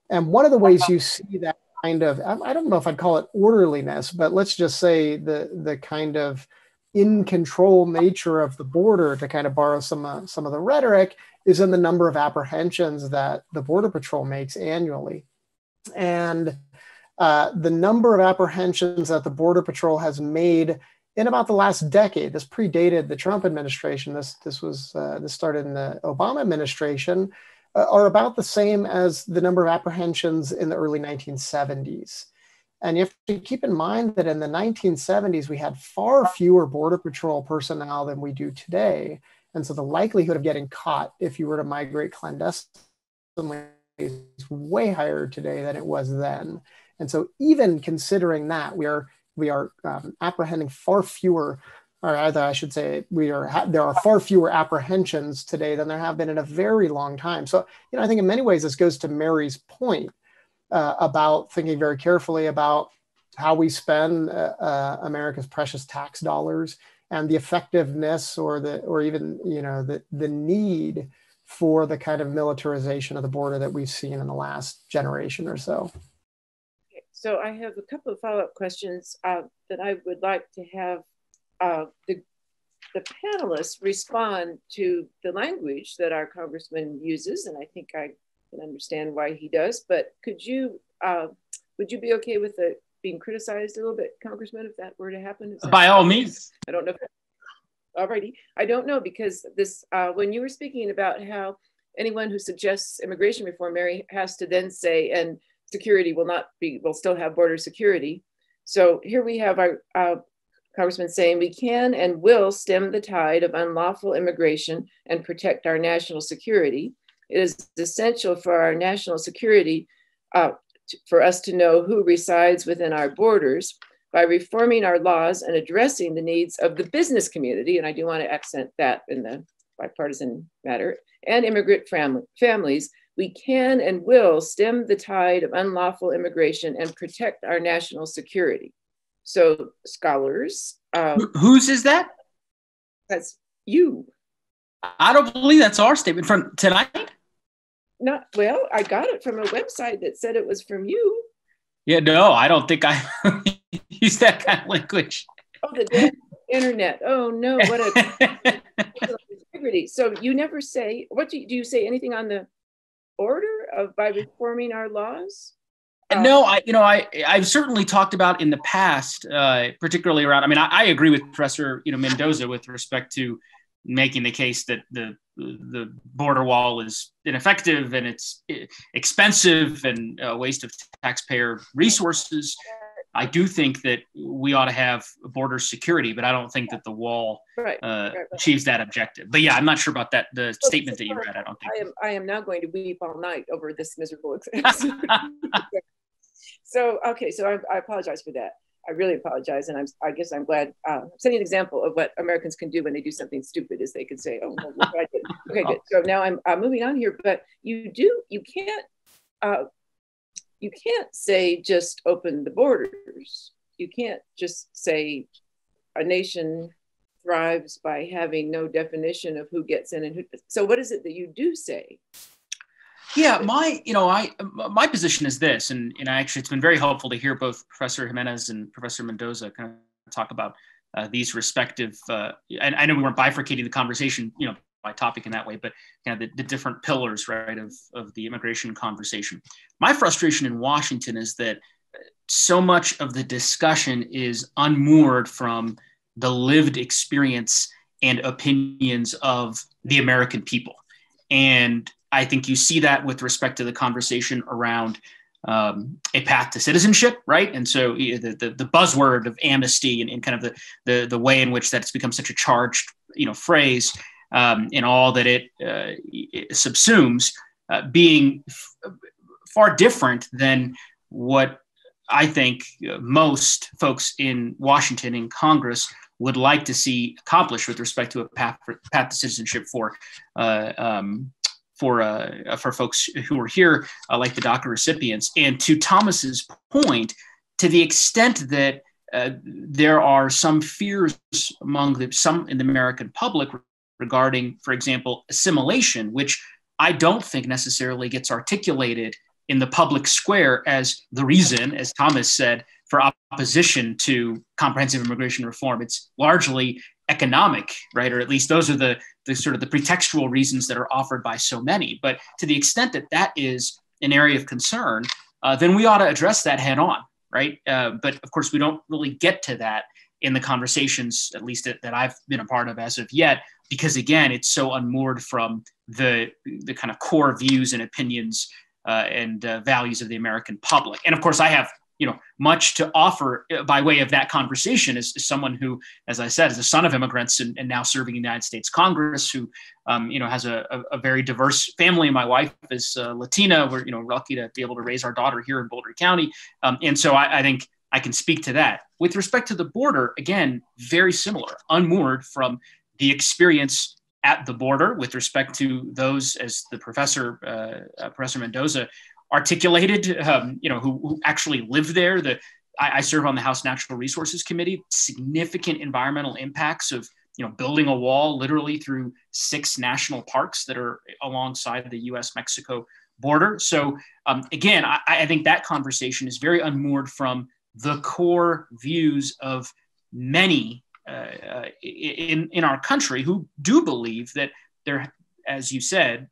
And one of the ways you see that kind of, I don't know if I'd call it orderliness, but let's just say the kind of in control nature of the border, to kind of borrow some of the rhetoric, is in the number of apprehensions that the Border Patrol makes annually. And the number of apprehensions that the Border Patrol has made in about the last decade, this predated the Trump administration, this started in the Obama administration, are about the same as the number of apprehensions in the early 1970s. And you have to keep in mind that in the 1970s, we had far fewer Border Patrol personnel than we do today. And so the likelihood of getting caught if you were to migrate clandestinely is way higher today than it was then. And so even considering that, we are apprehending far fewer, or either I should say, there are far fewer apprehensions today than there have been in a very long time. So, I think in many ways this goes to Mary's point about thinking very carefully about how we spend America's precious tax dollars, and the effectiveness or even the need for the kind of militarization of the border that we've seen in the last generation or so. Okay, so I have a couple of follow-up questions that I would like to have the panelists respond to the language that our congressman uses, and I think I can understand why he does. But would you be okay with being criticized a little bit, Congressman, if that were to happen? By all means. I don't know. Alrighty, I don't know, because this when you were speaking about how anyone who suggests immigration reform, Mary, has to then say, and security will still have border security. So here we have our Congressman saying, we can and will stem the tide of unlawful immigration and protect our national security. It is essential for our national security for us to know who resides within our borders. By reforming our laws and addressing the needs of the business community, and I do want to accent that in the bipartisan matter, and immigrant families, we can and will stem the tide of unlawful immigration and protect our national security. So scholars. Whose is that? That's you. I don't believe that's our statement from tonight. No, well, I got it from a website that said it was from you. Yeah, no, I don't think I use that kind of language. Oh, the damn internet. Oh no, what a integrity. So you never say, do you say anything on the order of by reforming our laws? No, I've certainly talked about in the past, particularly around, I agree with Professor Mendoza with respect to making the case that the border wall is ineffective and it's expensive and a waste of taxpayer resources. I do think that we ought to have border security, but I don't think that the wall achieves that objective. But yeah, I'm not sure about that. The statement that you read, I don't think. I am now going to weep all night over this miserable example. So I apologize for that. I really apologize, and I guess I'm glad. Setting an example of what Americans can do when they do something stupid is they can say, "Oh, no, look what I did." Okay, good. So now I'm moving on here, but you can't say just open the borders. You can't just say a nation thrives by having no definition of who gets in and who. So what is it that you do say? Yeah, my position is this, and actually it's been very helpful to hear both Professor Jimenez and Professor Mendoza kind of talk about these respective. And I know we weren't bifurcating the conversation, by topic in that way, but kind of the different pillars, right, of the immigration conversation. My frustration in Washington is that so much of the discussion is unmoored from the lived experience and opinions of the American people, and I think you see that with respect to the conversation around a path to citizenship, right? And so the buzzword of amnesty and kind of the way in which that's become such a charged, phrase in all that it subsumes, being far different than what I think most folks in Washington in Congress would like to see accomplished with respect to a path to citizenship for folks who are here, like the DACA recipients. And to Thomas's point, to the extent that there are some fears among some in the American public regarding, for example, assimilation, which I don't think necessarily gets articulated in the public square as the reason, as Thomas said, for opposition to comprehensive immigration reform. It's largely economic, right? Or at least those are the sort of the pretextual reasons that are offered by so many. But to the extent that that is an area of concern, then we ought to address that head on, right? But of course, we don't really get to that in the conversations, at least that I've been a part of as of yet, because again, it's so unmoored from the kind of core views and opinions and values of the American public. And of course, I have much to offer by way of that conversation as someone who, as I said, is a son of immigrants and now serving in the United States Congress, who has a very diverse family. My wife is Latina. We're lucky to be able to raise our daughter here in Boulder County, and so I think I can speak to that. With respect to the border, again, very similar, unmoored from the experience at the border with respect to those, as the Professor Mendoza articulated, who actually live there. I serve on the House Natural Resources Committee. Significant environmental impacts of building a wall literally through 6 national parks that are alongside the U.S.-Mexico border. So again, I think that conversation is very unmoored from the core views of many in our country who do believe that there, as you said,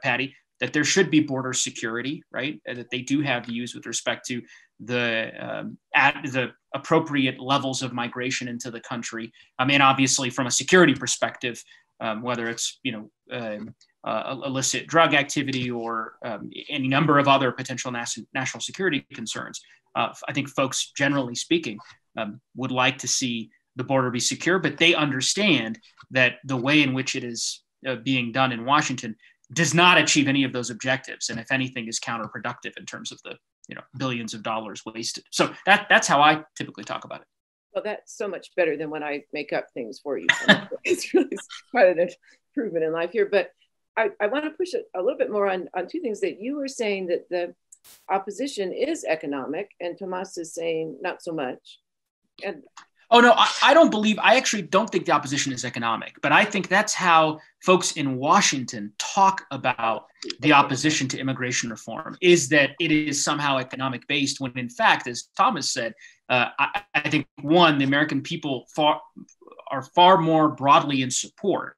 Patty, that there should be border security, right? That they do have views with respect to the appropriate levels of migration into the country. I mean, obviously, from a security perspective, whether it's illicit drug activity or any number of other potential national security concerns, I think folks, generally speaking, would like to see the border be secure, but they understand that the way in which it is being done in Washington does not achieve any of those objectives, and if anything, is counterproductive in terms of the billions of dollars wasted. So that's how I typically talk about it. Well, that's so much better than when I make up things for you. It's really quite an improvement in life here. But I want to push it a little bit more on 2 things that you were saying, that the opposition is economic, and Tomas is saying not so much. And oh, no, I actually don't think the opposition is economic, but I think that's how folks in Washington talk about the opposition to immigration reform, is that it is somehow economic based, when in fact, as Thomas said, I think, one, the American people are far more broadly in support,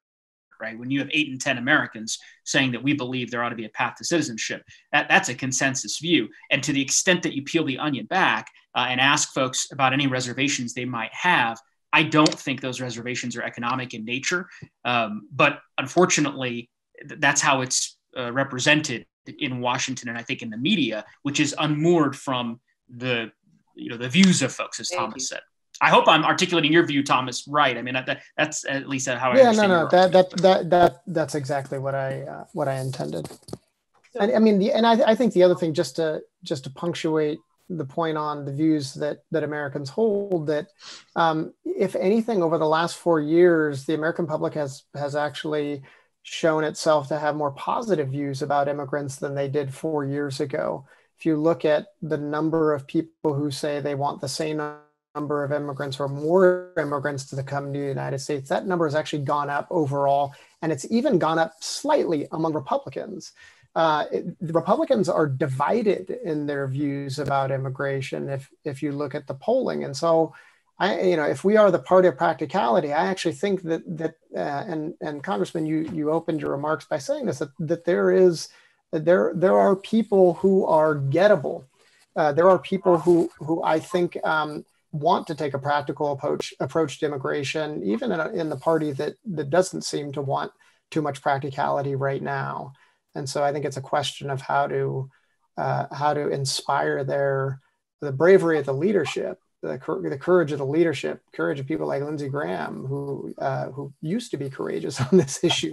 right? When you have 8 in 10 Americans saying that we believe there ought to be a path to citizenship, that's a consensus view. And to the extent that you peel the onion back and ask folks about any reservations they might have, I don't think those reservations are economic in nature. But unfortunately, that's how it's represented in Washington, and I think in the media, which is unmoored from the views of folks, as Thomas said. I hope I'm articulating your view, Thomas, right. I mean, that's at least how I understand. That's exactly what I intended. So, and I mean, I think the other thing, just to punctuate the point on the views that Americans hold, that if anything, over the last 4 years, the American public has actually shown itself to have more positive views about immigrants than they did 4 years ago. If you look at the number of people who say they want the same number of immigrants or more immigrants to come to the United States, that number has actually gone up overall, and it's even gone up slightly among Republicans. The Republicans are divided in their views about immigration if you look at the polling. And so, if we are the party of practicality, I actually think that and Congressman, you opened your remarks by saying this, that there are people who are gettable. There are people who I think want to take a practical approach to immigration, even in the party that doesn't seem to want too much practicality right now. And so I think it's a question of how to inspire the bravery of the leadership, the courage of the leadership, courage of people like Lindsey Graham, who used to be courageous on this issue,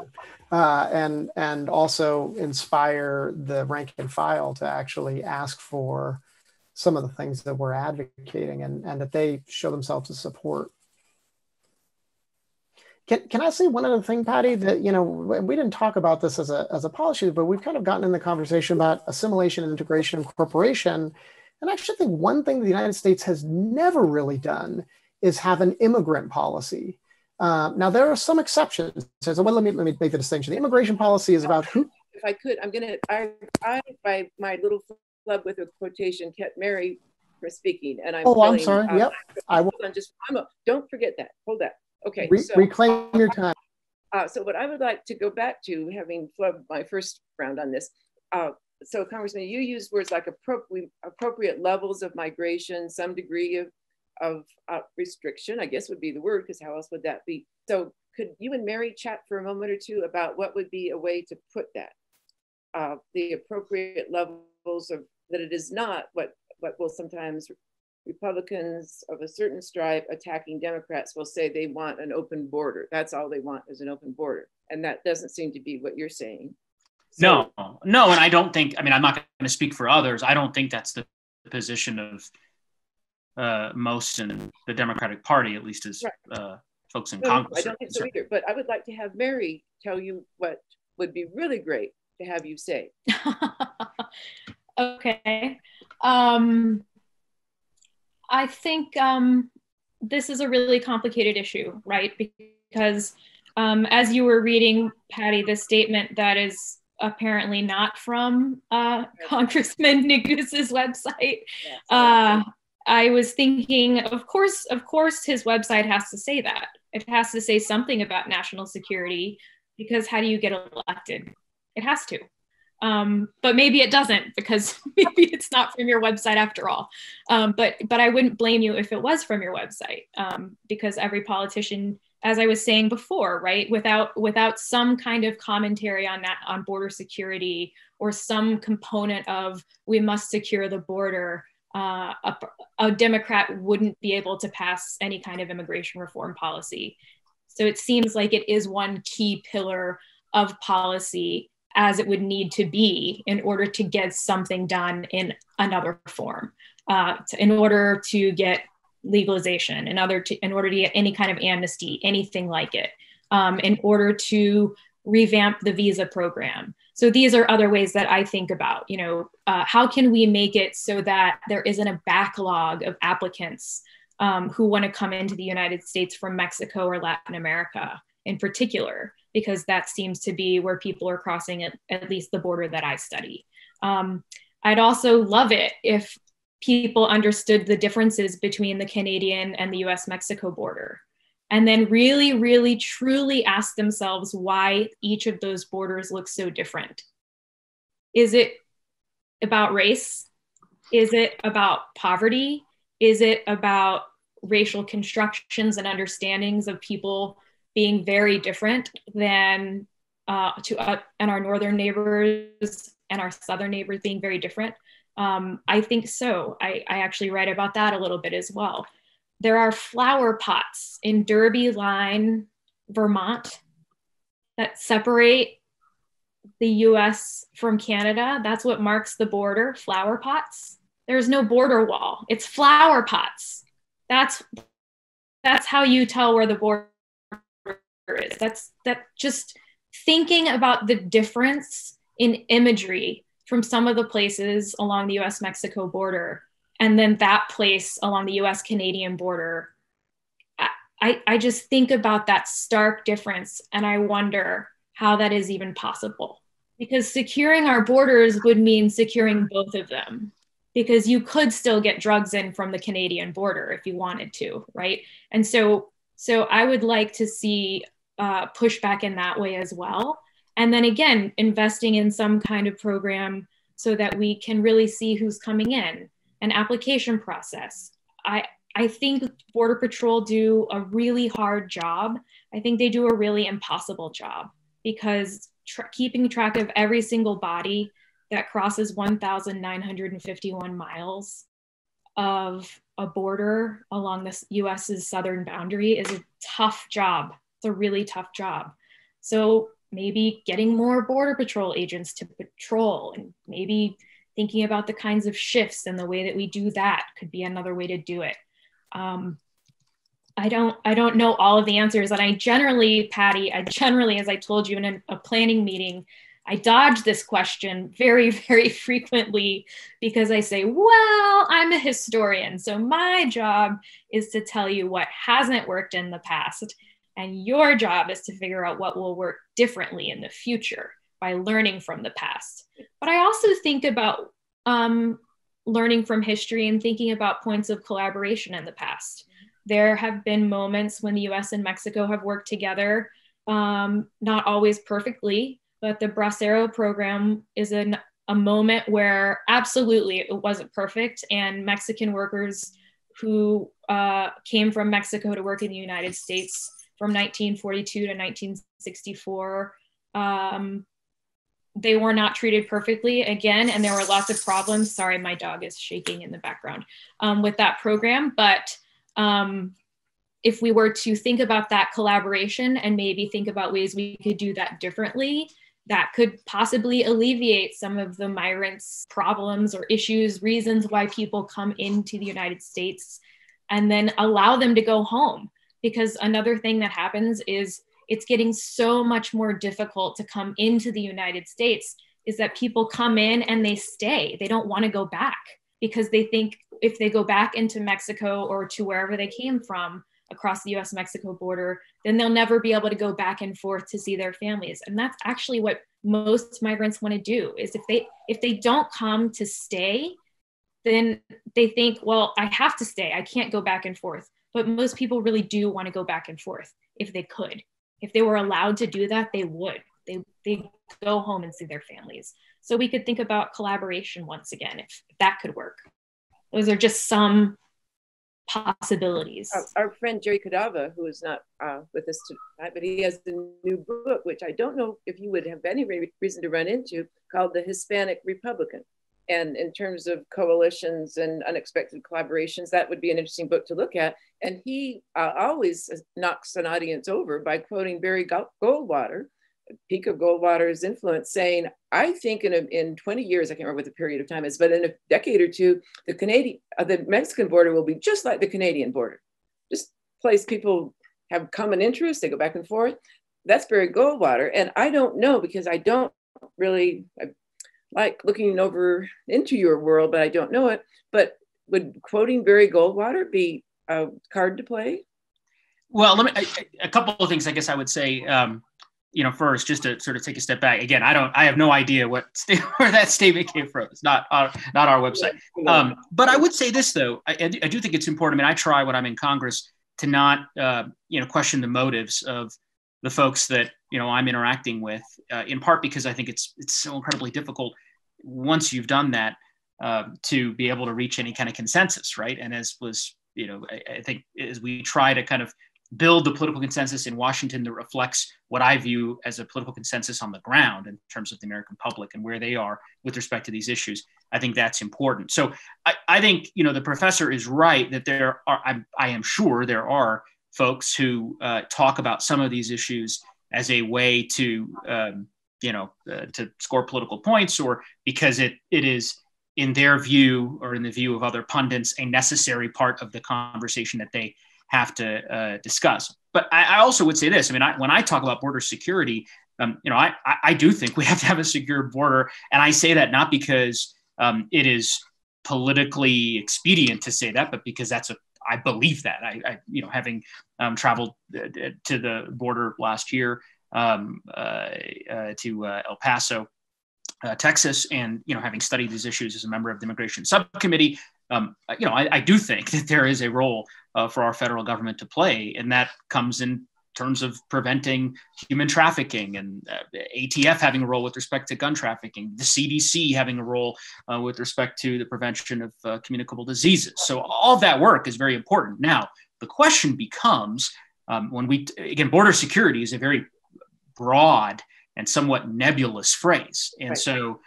and also inspire the rank and file to actually ask for some of the things that we're advocating, and that they show themselves to support. Can I say one other thing, Patty, that, we didn't talk about this as a policy, but we've kind of gotten in the conversation about assimilation and integration and incorporation. And I actually think one thing the United States has never really done is have an immigrant policy. Now, there are some exceptions. So, let me make the distinction. The immigration policy is about who. If I could, I by my little club with a quotation kept Mary for speaking, and I'm I'm sorry. Yep. I will. Don't forget that. Hold that. Okay. Reclaim your time. So what I would like to go back to, having flubbed my first round on this, so Congressman, you used words like appropriate levels of migration, some degree of restriction, I guess would be the word, because how else would that be? So could you and Mary chat for a moment or two about what would be a way to put that? The appropriate levels of, that it is not what will sometimes Republicans of a certain stripe attacking Democrats will say they want an open border. That's all they want is an open border. And that doesn't seem to be what you're saying. So, no. And I don't think, I mean, I'm not going to speak for others. I don't think that's the position of most in the Democratic Party, at least as folks in Congress. I don't think so either, but I would like to have Mary tell you what would be really great to have you say. Okay. I think this is a really complicated issue, right? Because as you were reading, Patty, the statement that is apparently not from Congressman Neguse's website, I was thinking, of course, his website has to say that. It has to say something about national security, because how do you get elected? It has to. But maybe it doesn't, because maybe it's not from your website after all. But I wouldn't blame you if it was from your website, because every politician, as I was saying before, right, without some kind of commentary on that, on border security, or some component of we must secure the border, a Democrat wouldn't be able to pass any kind of immigration reform policy. So it seems like it is one key pillar of policy, as it would need to be in order to get something done in another form, in order to get legalization, in order to get any kind of amnesty, anything like it, in order to revamp the visa program. So these are other ways that I think about, how can we make it so that there isn't a backlog of applicants who want to come into the United States from Mexico or Latin America in particular, because that seems to be where people are crossing at least the border that I study. I'd also love it if people understood the differences between the Canadian and the US-Mexico border, and then really, really, truly ask themselves why each of those borders looks so different. Is it about race? Is it about poverty? Is it about racial constructions and understandings of people being very different than and our northern neighbors and our southern neighbors being very different? I think so. I actually write about that a little bit as well. There are flower pots in Derby Line, Vermont, that separate the US from Canada. That's what marks the border, flower pots. There's no border wall, it's flower pots. That's how you tell where the border is. That just thinking about the difference in imagery from some of the places along the US-Mexico border, and then that place along the US-Canadian border. I just think about that stark difference, and I wonder how that is even possible. Because securing our borders would mean securing both of them, because you could still get drugs in from the Canadian border if you wanted to, right? And so I would like to see pushback in that way as well. And then again, investing in some kind of program so that we can really see who's coming in, an application process. I think Border Patrol do a really hard job. I think they do a really impossible job, because keeping track of every single body that crosses 1,951 miles of a border along the US's southern boundary is a tough job. It's a really tough job. So maybe getting more Border Patrol agents to patrol, and maybe thinking about the kinds of shifts and the way that we do that could be another way to do it. I don't know all of the answers. And I generally, Patty, as I told you in a planning meeting, I dodge this question very, very frequently, because I say, well, I'm a historian, so my job is to tell you what hasn't worked in the past, and your job is to figure out what will work differently in the future by learning from the past. But I also think about learning from history and thinking about points of collaboration in the past. There have been moments when the US and Mexico have worked together, not always perfectly, but the Bracero program is a moment where absolutely it wasn't perfect, and Mexican workers who came from Mexico to work in the United States from 1942 to 1964, they were not treated perfectly again, and there were lots of problems. Sorry, my dog is shaking in the background with that program. But if we were to think about that collaboration and maybe think about ways we could do that differently, that could possibly alleviate some of the migrants' problems or issues, reasons why people come into the United States, and then allow them to go home. Because another thing that happens is it's getting so much more difficult to come into the United States, is that people come in and they stay. They don't want to go back because they think if they go back into Mexico or to wherever they came from across the US-Mexico border, then they'll never be able to go back and forth to see their families. And that's actually what most migrants want to do, is if they don't come to stay, then they think, well, I have to stay. I can't go back and forth. But most people really do want to go back and forth if they could. If they were allowed to do that, they would. They go home and see their families. So we could think about collaboration once again, if that could work. Those are just some possibilities. Our friend Jerry Cadava, who is not with us tonight, but he has a new book, which I don't know if you would have any reason to run into, called The Hispanic Republican. And in terms of coalitions and unexpected collaborations, that would be an interesting book to look at. And he always knocks an audience over by quoting Barry Goldwater, peak of Goldwater's influence, saying, I think in 20 years, I can't remember what the period of time is, but in a decade or two, the Mexican border will be just like the Canadian border. Just place people have common interests, they go back and forth. That's Barry Goldwater. And I don't know, because I don't really, like looking over into your world, but I don't know it. But would quoting Barry Goldwater be a card to play? Well, a couple of things I guess I would say. First, just to sort of take a step back. Again, I have no idea where that statement came from. It's not our website. But I would say this though. I do think it's important. I mean, I try when I'm in Congress to not question the motives of the folks that I'm interacting with, in part because I think it's so incredibly difficult once you've done that to be able to reach any kind of consensus, right? And as was, I think as we try to kind of build the political consensus in Washington that reflects what I view as a political consensus on the ground in terms of the American public and where they are with respect to these issues, I think that's important. So I think, the professor is right that there are, I am sure there are folks who talk about some of these issues as a way to, to score political points, or because it is, in their view or in the view of other pundits, a necessary part of the conversation that they have to discuss. But I also would say this. I mean, when I talk about border security, I do think we have to have a secure border. And I say that not because it is politically expedient to say that, but because I believe that. I having traveled to the border last year to El Paso, Texas, and having studied these issues as a member of the immigration subcommittee, I do think that there is a role for our federal government to play, and that comes in terms of preventing human trafficking, and ATF having a role with respect to gun trafficking, the CDC having a role with respect to the prevention of communicable diseases. So all of that work is very important. Now, the question becomes, border security is a very broad and somewhat nebulous phrase. And right. So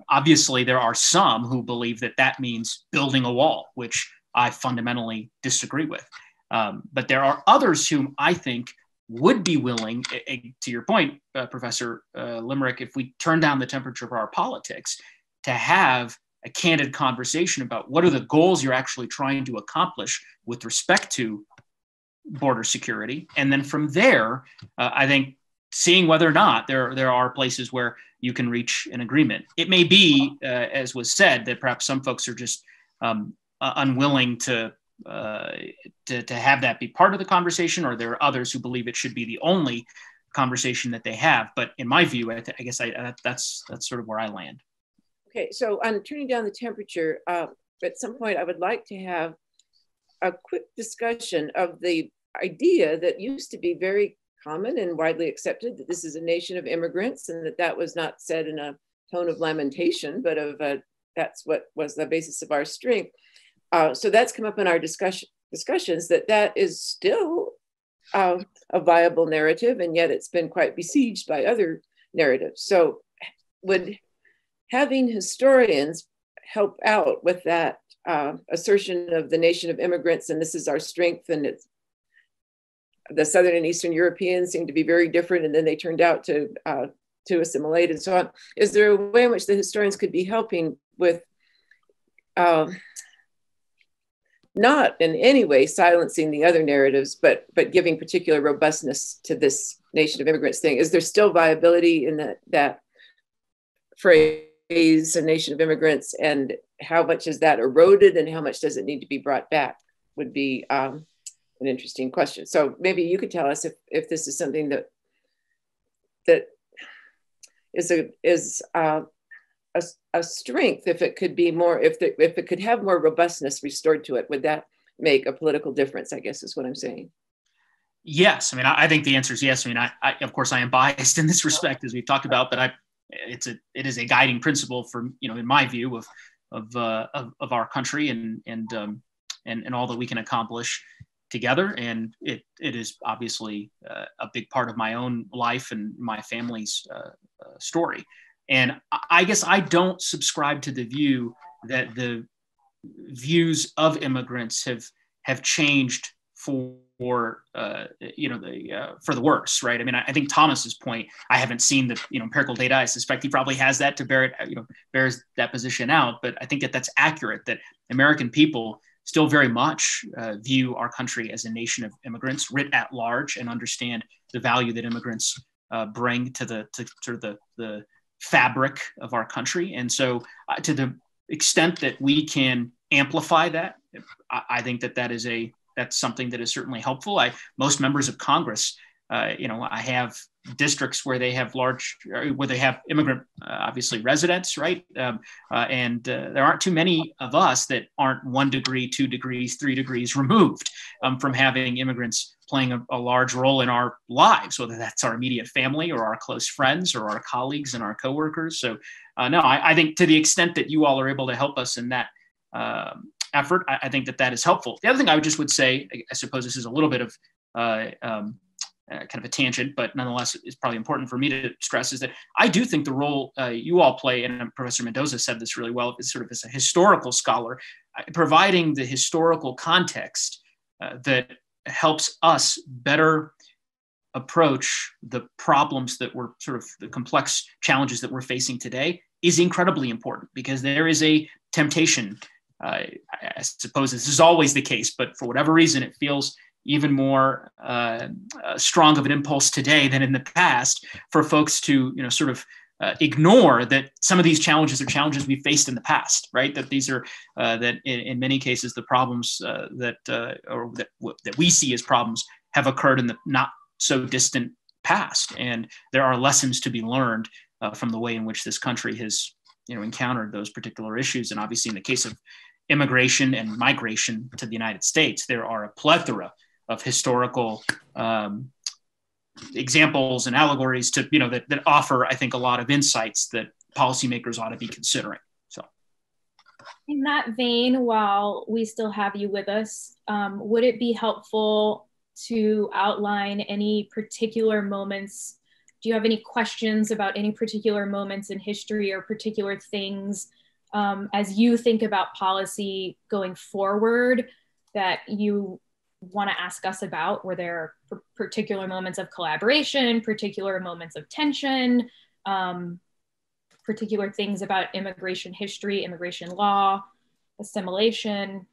obviously there are some who believe that means building a wall, which I fundamentally disagree with. But there are others whom I think would be willing, to your point, Professor Limerick, if we turn down the temperature of our politics, to have a candid conversation about what are the goals you're actually trying to accomplish with respect to border security. And then from there, I think seeing whether or not there are places where you can reach an agreement. It may be, as was said, that perhaps some folks are just unwilling to have that be part of the conversation, or there are others who believe it should be the only conversation that they have. But in my view, I guess that's sort of where I land. Okay, so on turning down the temperature, at some point I would like to have a quick discussion of the idea that used to be very common and widely accepted, that this is a nation of immigrants, and that was not said in a tone of lamentation, but of that's what was the basis of our strength. So that's come up in our discussions, that is still a viable narrative, and yet it's been quite besieged by other narratives. So would having historians help out with that assertion of the nation of immigrants, and this is our strength, and it's the Southern and Eastern Europeans seem to be very different, and then they turned out to assimilate and so on. Is there a way in which the historians could be helping with not in any way silencing the other narratives, but giving particular robustness to this nation of immigrants thing? Is there still viability in that phrase, a nation of immigrants, and how much is that eroded and how much does it need to be brought back would be an interesting question. So maybe you could tell us if this is something that is a strength, if it could be more, if it could have more robustness restored to it, would that make a political difference, I guess is what I'm saying. Yes. I mean, I think the answer is yes. I mean, I of course I am biased in this respect, as we've talked about, but it is a guiding principle for, in my view of our country and all that we can accomplish together. And it is obviously a big part of my own life and my family's story. And I guess I don't subscribe to the view that the views of immigrants have changed for the worse, right? I mean, I think Thomas's point, I haven't seen the empirical data. I suspect he probably has that to bears that position out. But I think that that's accurate, that American people still very much view our country as a nation of immigrants writ at large, and understand the value that immigrants bring to the fabric of our country. And so to the extent that we can amplify that, I think that's something that is certainly helpful. Most members of Congress, I have districts where they have immigrant, obviously residents, right? And there aren't too many of us that aren't 1 degree, 2 degrees, 3 degrees removed from having immigrants playing a large role in our lives, whether that's our immediate family or our close friends or our colleagues and our coworkers. So no, I think to the extent that you all are able to help us in that effort, I think that is helpful. The other thing I would say, I suppose this is a little bit of kind of a tangent, but nonetheless is probably important for me to stress, is that I do think the role you all play, and Professor Mendoza said this really well, is sort of as a historical scholar, providing the historical context that helps us better approach the problems that we're sort of the complex challenges that we're facing today is incredibly important, because there is a temptation. I suppose this is always the case, but for whatever reason, it feels even more strong of an impulse today than in the past for folks to, sort of ignore that some of these challenges are challenges we faced in the past, right? That these are that in many cases the problems that we see as problems have occurred in the not so distant past, and there are lessons to be learned from the way in which this country has encountered those particular issues. And obviously, in the case of immigration and migration to the United States, there are a plethora of historical examples and allegories to that offer, I think, a lot of insights that policymakers ought to be considering. So, in that vein, while we still have you with us, would it be helpful to outline any particular moments? Do you have any questions about any particular moments in history or particular things as you think about policy going forward that you want to ask us about? Were there particular moments of collaboration, particular moments of tension, particular things about immigration history, immigration law, assimilation,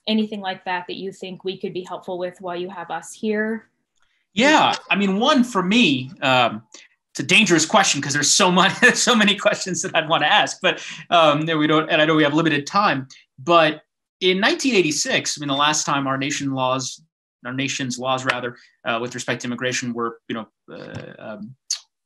anything like that that you think we could be helpful with while you have us here? Yeah, I mean, one for me, it's a dangerous question because there's so many questions that I'd want to ask, but we don't, and I know we have limited time. But in 1986, I mean, the last time our nation's laws with respect to immigration were,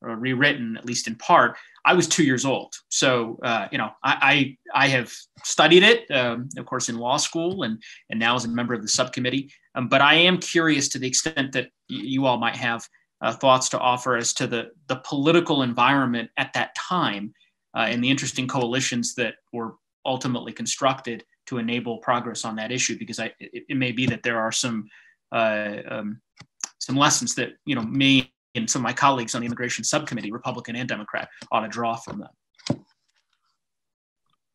rewritten, at least in part, I was 2 years old. So, I have studied it, of course, in law school and now as a member of the subcommittee. But I am curious to the extent that you all might have thoughts to offer as to the political environment at that time and the interesting coalitions that were ultimately constructed to enable progress on that issue, because it may be that there are some lessons that me and some of my colleagues on the immigration subcommittee, Republican and Democrat, ought to draw from them.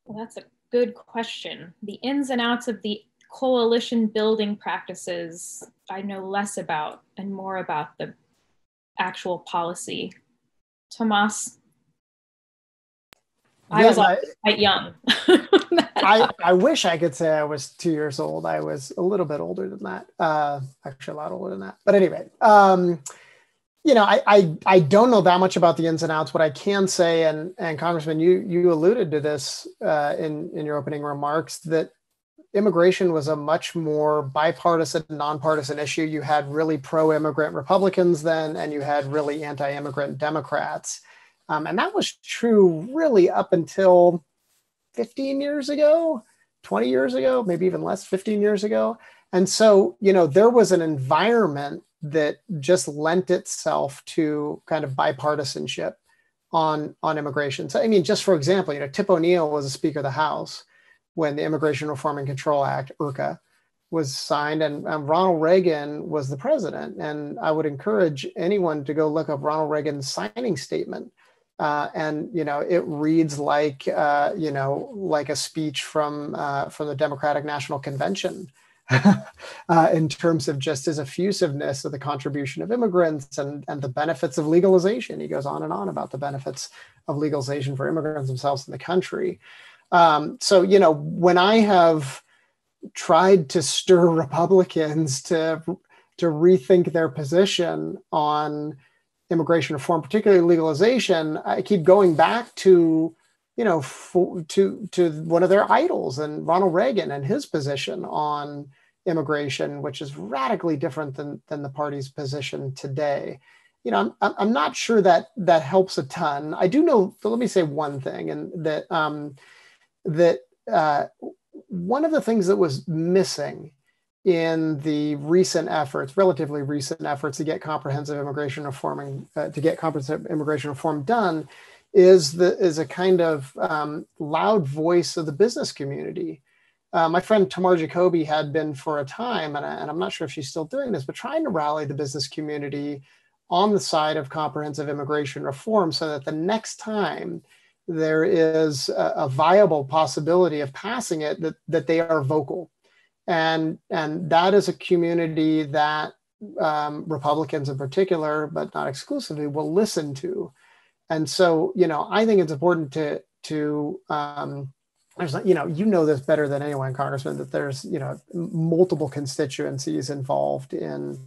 Well, that's a good question. The ins and outs of the coalition building practices I know less about and more about the actual policy. Tomas? I was quite young. I wish I could say I was 2 years old. I was a little bit older than that. Actually, a lot older than that. But anyway, I don't know that much about the ins and outs. What I can say, and Congressman, you alluded to this in your opening remarks, that immigration was a much more bipartisan, nonpartisan issue. You had really pro-immigrant Republicans then, and you had really anti-immigrant Democrats. And that was true really up until 15 years ago, 20 years ago, maybe even less, 15 years ago. And so, there was an environment that just lent itself to kind of bipartisanship on immigration. So, I mean, just for example, Tip O'Neill was a Speaker of the House when the Immigration Reform and Control Act, IRCA, was signed, and Ronald Reagan was the president. And I would encourage anyone to go look up Ronald Reagan's signing statement. It reads like a speech from the Democratic National Convention in terms of just his effusiveness of the contribution of immigrants and the benefits of legalization. He goes on and on about the benefits of legalization for immigrants themselves in the country. When I have tried to stir Republicans to rethink their position on immigration reform, particularly legalization, I keep going back to one of their idols, and Ronald Reagan and his position on immigration, which is radically different than the party's position today. I'm not sure that helps a ton. I do know, but let me say one thing, and that one of the things that was missing in the relatively recent efforts to get comprehensive immigration reform done is a kind of loud voice of the business community. My friend Tamar Jacoby had been for a time, and I'm not sure if she's still doing this, but trying to rally the business community on the side of comprehensive immigration reform so that the next time there is a viable possibility of passing it, that they are vocal. And that is a community that Republicans in particular, but not exclusively, will listen to. And so, I think it's important to this better than anyone, Congressman, that there's, multiple constituencies involved in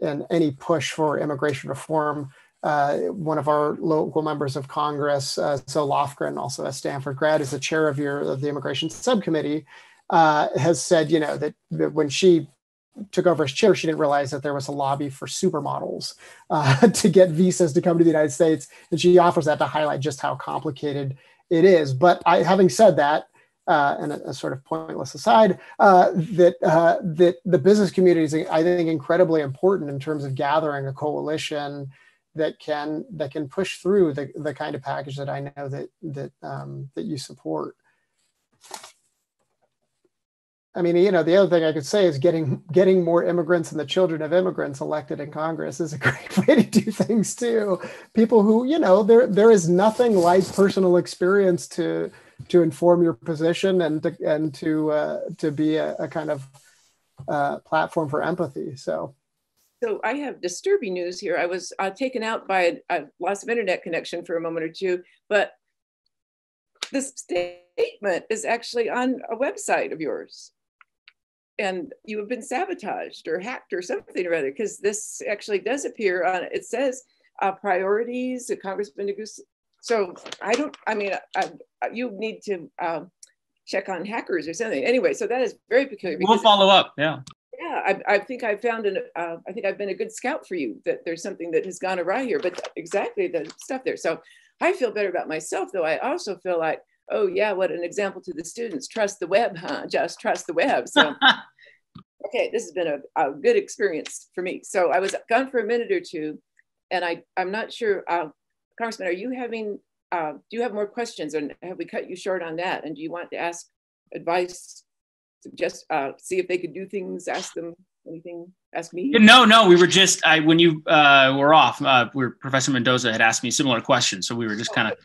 any push for immigration reform. One of our local members of Congress, Zoe Lofgren, also a Stanford grad, is the chair of the immigration subcommittee, has said, that when she took over as chair, she didn't realize that there was a lobby for supermodels to get visas to come to the United States. And she offers that to highlight just how complicated it is. But having said that, and a sort of pointless aside, that the business community is, I think, incredibly important in terms of gathering a coalition that can push through the kind of package that I know that you support. I mean, the other thing I could say is getting more immigrants and the children of immigrants elected in Congress is a great way to do things too. People who, there is nothing like personal experience to inform your position and to be a kind of platform for empathy. So I have disturbing news here. I was taken out by a loss of internet connection for a moment or two, but this statement is actually on a website of yours. And you have been sabotaged or hacked or something or other, because this actually does appear on, it says priorities, Congressman Neguse. So you need to check on hackers or something. Anyway, so that is very peculiar. We'll follow up, yeah. Yeah, I think I found I think I've been a good scout for you, that there's something that has gone awry here, but exactly the stuff there. So I feel better about myself, though. I also feel like, oh yeah, what an example to the students. Trust the web, huh? Just trust the web. So, okay, this has been a good experience for me. So I was gone for a minute or two, and I'm not sure, Congressman, are you having, do you have more questions, or have we cut you short on that? And do you want to ask advice, suggest, see if they could do things, ask them anything, ask me? No, we were just, when you were off, Professor Mendoza had asked me a similar question. So we were just kind of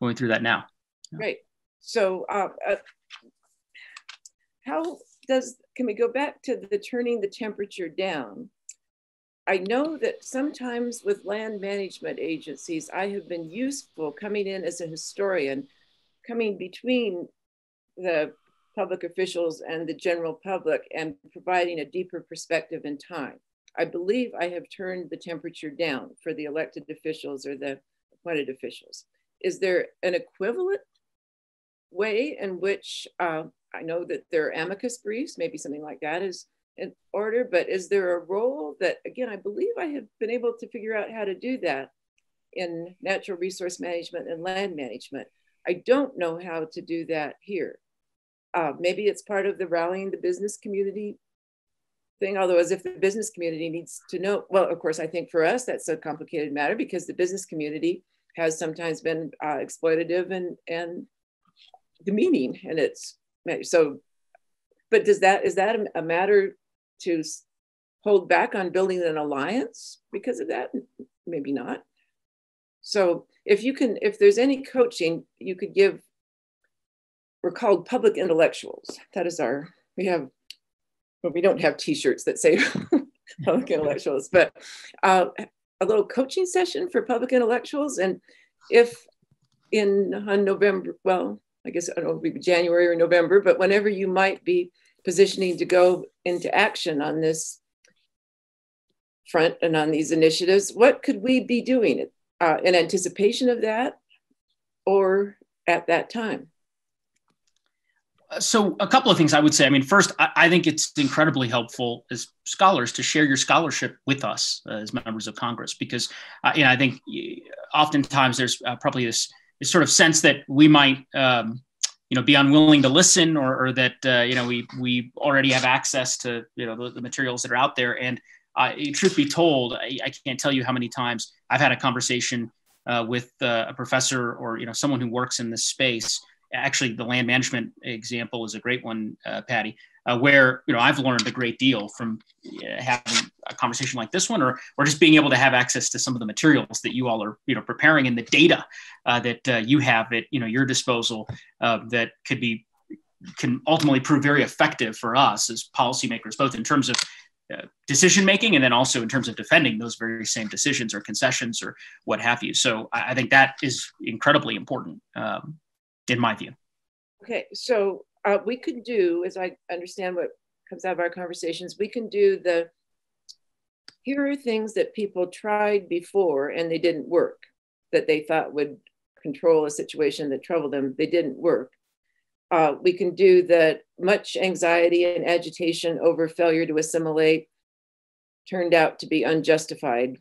going through that now. Great. So can we go back to the turning the temperature down? I know that sometimes with land management agencies, I have been useful coming in as a historian, coming between the public officials and the general public and providing a deeper perspective in time. I believe I have turned the temperature down for the elected officials or the appointed officials. Is there an equivalent way in which, I know that there are amicus briefs, maybe something like that is in order, but is there a role that, again, I believe I have been able to figure out how to do that in natural resource management and land management. I don't know how to do that here. Maybe it's part of the rallying the business community thing, although as if the business community needs to know, well, of course, I think for us, that's a complicated matter because the business community has sometimes been exploitative and demeaning, and it's so, but is that a matter to hold back on building an alliance because of that? Maybe not. So if there's any coaching you could give, we're called public intellectuals. That is we don't have t-shirts that say public intellectuals, but a little coaching session for public intellectuals. And if on November, well, I guess I don't know, it'll be January or November, but whenever you might be positioning to go into action on this front and on these initiatives, what could we be doing in anticipation of that or at that time? So a couple of things I would say. I mean, first, I think it's incredibly helpful as scholars to share your scholarship with us as members of Congress, because I think oftentimes there's probably this sort of sense that we might be unwilling to listen, or that we already have access to the materials that are out there. And truth be told, I can't tell you how many times I've had a conversation with a professor or someone who works in this space. Actually, the land management example is a great one, Patty, where I've learned a great deal from having a conversation like this one, or just being able to have access to some of the materials that you all are preparing, and the data that you have at your disposal that can ultimately prove very effective for us as policymakers, both in terms of decision making and then also in terms of defending those very same decisions or concessions or what have you. So I think that is incredibly important. In my view. Okay, so we could do, as I understand what comes out of our conversations, we can do here are things that people tried before and they didn't work, that they thought would control a situation that troubled them, they didn't work. We can do that much anxiety and agitation over failure to assimilate turned out to be unjustified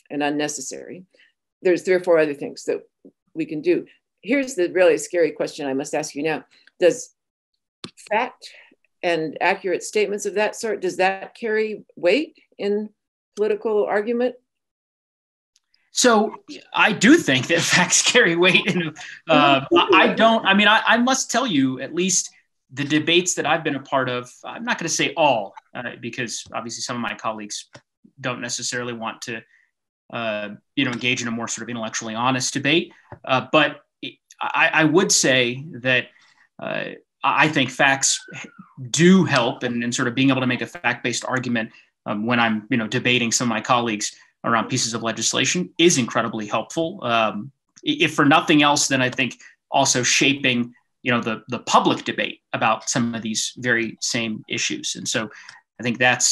and unnecessary. There's 3 or 4 other things that we can do. Here's the really scary question I must ask you now. Does fact and accurate statements of that sort, does that carry weight in political argument? So I do think that facts carry weight. I must tell you, at least the debates that I've been a part of, I'm not going to say all, because obviously some of my colleagues don't necessarily want to, engage in a more sort of intellectually honest debate. But I would say that I think facts do help, and sort of being able to make a fact-based argument when I'm, debating some of my colleagues around pieces of legislation is incredibly helpful. If for nothing else, then I think also shaping, the public debate about some of these very same issues. And so I think that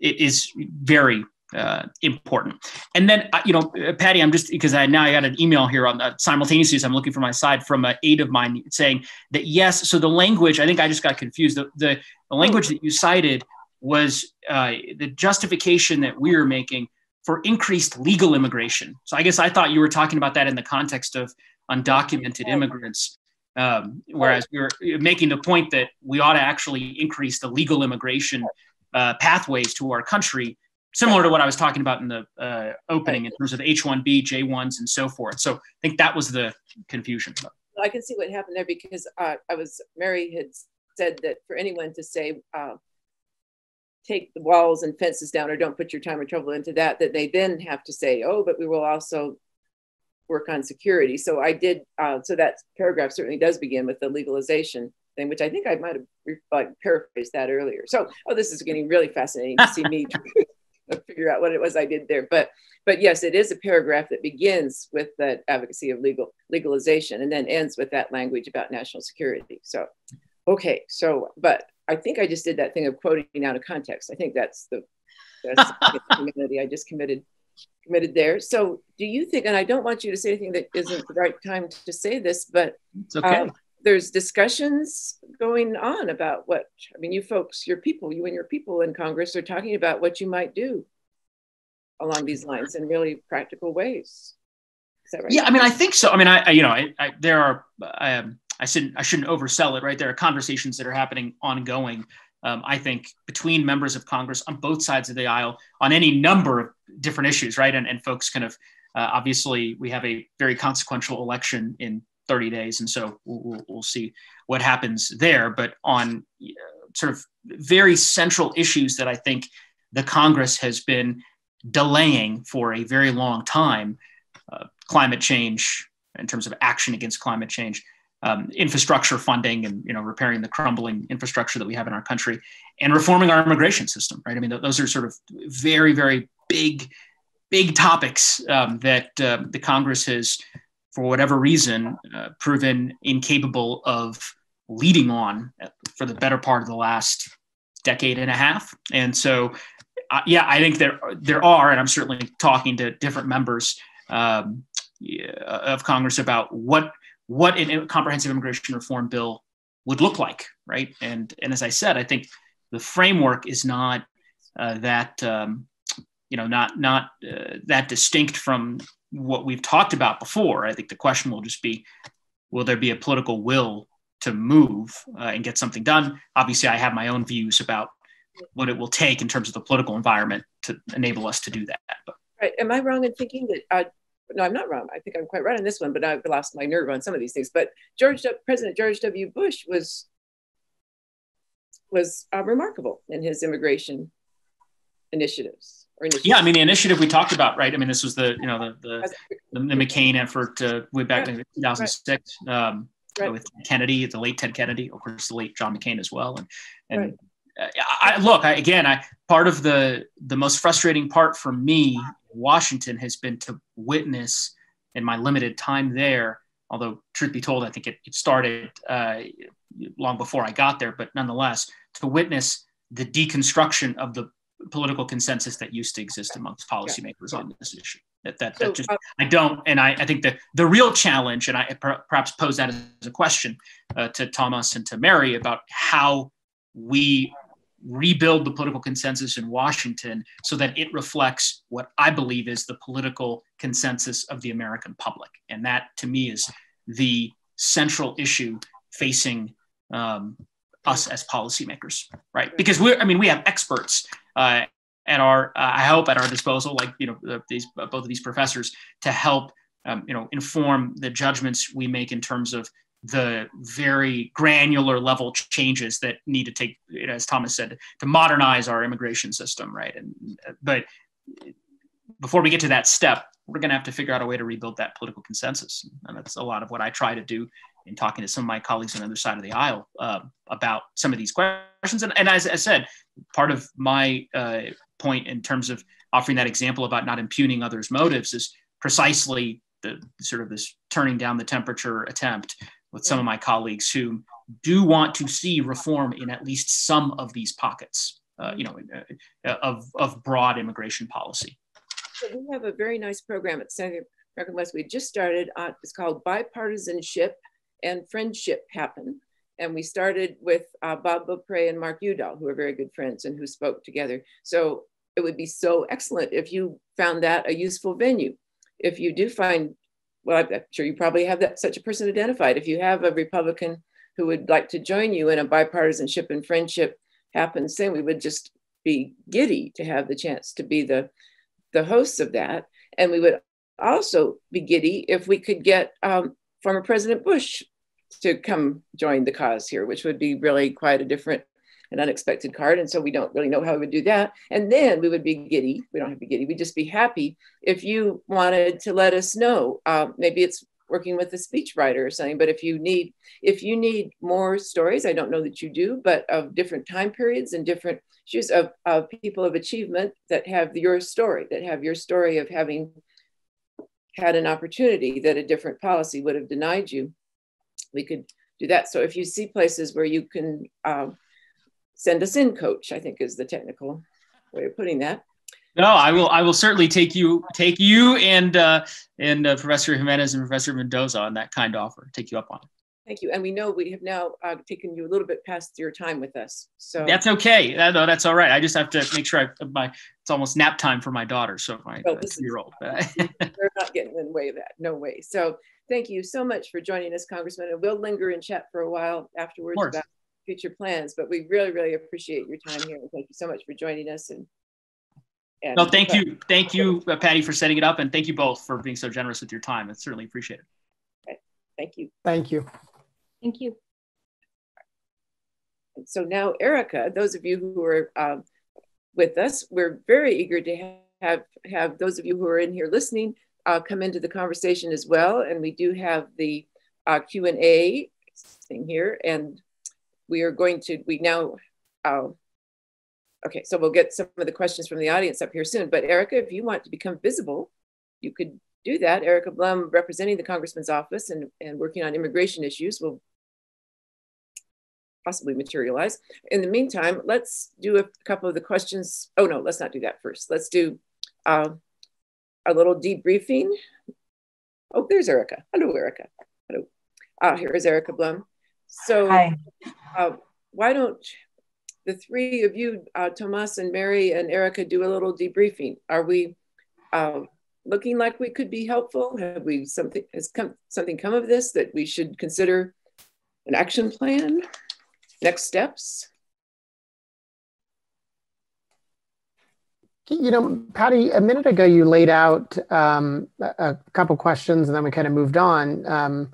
it is very important. And then, Patty, I'm just, because I got an email here on simultaneously as I'm looking for my side from an aide of mine saying that, yes, so the language, I think I just got confused. The language that you cited was the justification that we were making for increased legal immigration. So I guess I thought you were talking about that in the context of undocumented immigrants, whereas we were making the point that we ought to actually increase the legal immigration pathways to our country, similar to what I was talking about in the opening in terms of H-1B, J-1s, and so forth. So I think that was the confusion. I can see what happened there because Mary had said that for anyone to say, take the walls and fences down or don't put your time or trouble into that they then have to say, oh, but we will also work on security. So I did, so that paragraph certainly does begin with the legalization thing, which I think I might have paraphrased that earlier. So, this is getting really fascinating to see me figure out what it was I did there. But yes, it is a paragraph that begins with the advocacy of legalization and then ends with that language about national security. So, okay, but I think I just did that thing of quoting out of context. I think that's the community I just committed there. So do you think, and I don't want you to say anything that isn't the right time to say this, but it's okay. There's discussions going on about you folks, you and your people in Congress are talking about what you might do along these lines in really practical ways. Is that right? Yeah, I think so. I shouldn't oversell it, right? There are conversations that are happening ongoing, I think, between members of Congress on both sides of the aisle on any number of different issues, right? And folks kind of, obviously, we have a very consequential election in 30 days. And so we'll see what happens there. But on sort of very central issues that I think the Congress has been delaying for a very long time, climate change in terms of action against climate change, infrastructure funding and repairing the crumbling infrastructure that we have in our country, and reforming our immigration system, right? Those are sort of very, very big topics that the Congress has, for whatever reason, proven incapable of leading on for the better part of the last decade and a half. And so, I think there are, and I'm certainly talking to different members of Congress about what a comprehensive immigration reform bill would look like, right? And as I said, I think the framework is not that distinct from what we've talked about before. I think the question will just be, will there be a political will to move and get something done? Obviously, I have my own views about what it will take in terms of the political environment to enable us to do that. Right. Am I wrong in thinking that? No, I'm not wrong. I think I'm quite right on this one, but I've lost my nerve on some of these things. But President George W. Bush was remarkable in his immigration initiatives. Yeah, the initiative we talked about, right? This was the McCain effort way back in 2006 with Kennedy, the late Ted Kennedy, of course, the late John McCain as well. And part of the most frustrating part for me in Washington has been to witness in my limited time there, although truth be told, I think it started long before I got there, but nonetheless, to witness the deconstruction of the political consensus that used to exist amongst policymakers on this issue. I think the real challenge, and I perhaps pose that as a question to Thomas and to Mary about how we rebuild the political consensus in Washington so that it reflects what I believe is the political consensus of the American public. And that, to me, is the central issue facing us as policymakers, right? Because we have experts I hope at our disposal, like both of these professors, to help inform the judgments we make in terms of the very granular level changes that need to take, as Thomas said, to modernize our immigration system, right? But before we get to that step, we're going to have to figure out a way to rebuild that political consensus, and that's a lot of what I try to do in talking to some of my colleagues on the other side of the aisle about some of these questions. And as I said, part of my point in terms of offering that example about not impugning others' motives is precisely the sort of this turning down the temperature attempt with some of my colleagues who do want to see reform in at least some of these pockets, of broad immigration policy. So we have a very nice program at Senator American West. We just started. It's called Bipartisanship and Friendship Happen. And we started with Bob Beaupre and Mark Udall, who are very good friends and who spoke together. So it would be so excellent if you found that a useful venue. If you do find, well, I'm sure you probably have such a person identified. If you have a Republican who would like to join you in a bipartisanship and friendship happens, then we would just be giddy to have the chance to be the hosts of that. And we would also be giddy if we could get former President Bush to come join the cause here, which would be really quite a different and unexpected card. And so we don't really know how we would do that. And then we would be giddy. We don't have to be giddy. We'd just be happy if you wanted to let us know. Maybe it's working with a speechwriter or something, but if you need more stories, I don't know that you do, but of different time periods and different issues of people of achievement that have your story of having had an opportunity that a different policy would have denied you, we could do that. So if you see places where you can send us in, Coach, I think is the technical way of putting that. No, I will certainly take you and Professor Jimenez and Professor Mendoza on that kind offer. Take you up on it. Thank you. And we know we have now taken you a little bit past your time with us. So that's okay. No, that's all right. I just have to make sure it's almost nap time for my daughter. So my 2-year-old. We're not getting in the way of that. No way. So thank you so much for joining us, Congressman. And we'll linger and chat for a while afterwards about future plans. But we really, really appreciate your time here. And thank you so much for joining us. And no, thank you, Patty, for setting it up, and thank you both for being so generous with your time. It's certainly appreciated. Okay. Thank you. Thank you. Thank you. So now, Erica, those of you who are with us, we're very eager to have those of you who are in here listening come into the conversation as well. And we do have the Q&A thing here, and we now. Okay, so we'll get some of the questions from the audience up here soon. But Erica, if you want to become visible, you could do that. Erica Blum, representing the Congressman's office and working on immigration issues, will possibly materialize. In the meantime, let's do a couple of the questions. Oh no, let's not do that first. Let's do a little debriefing. Oh, there's Erica. Hello, Erica. Hello. Here is Erica Blum. So hi. Why don't the three of you, Tomas and Mary and Erica, do a little debriefing? Are we looking like we could be helpful? Has something come of this that we should consider an action plan? Next steps? You know, Patty, a minute ago you laid out a couple questions and then we kind of moved on.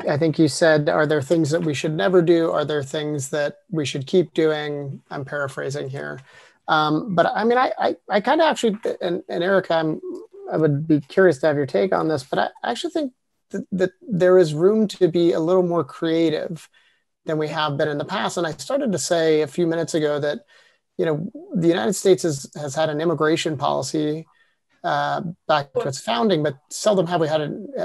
I think you said, are there things that we should never do? Are there things that we should keep doing? I'm paraphrasing here. But I mean, I kind of actually, and Erica, I would be curious to have your take on this, but I actually think that there is room to be a little more creative than we have been in the past. And I started to say a few minutes ago that, you know, the United States has had an immigration policy back to its founding, but seldom have we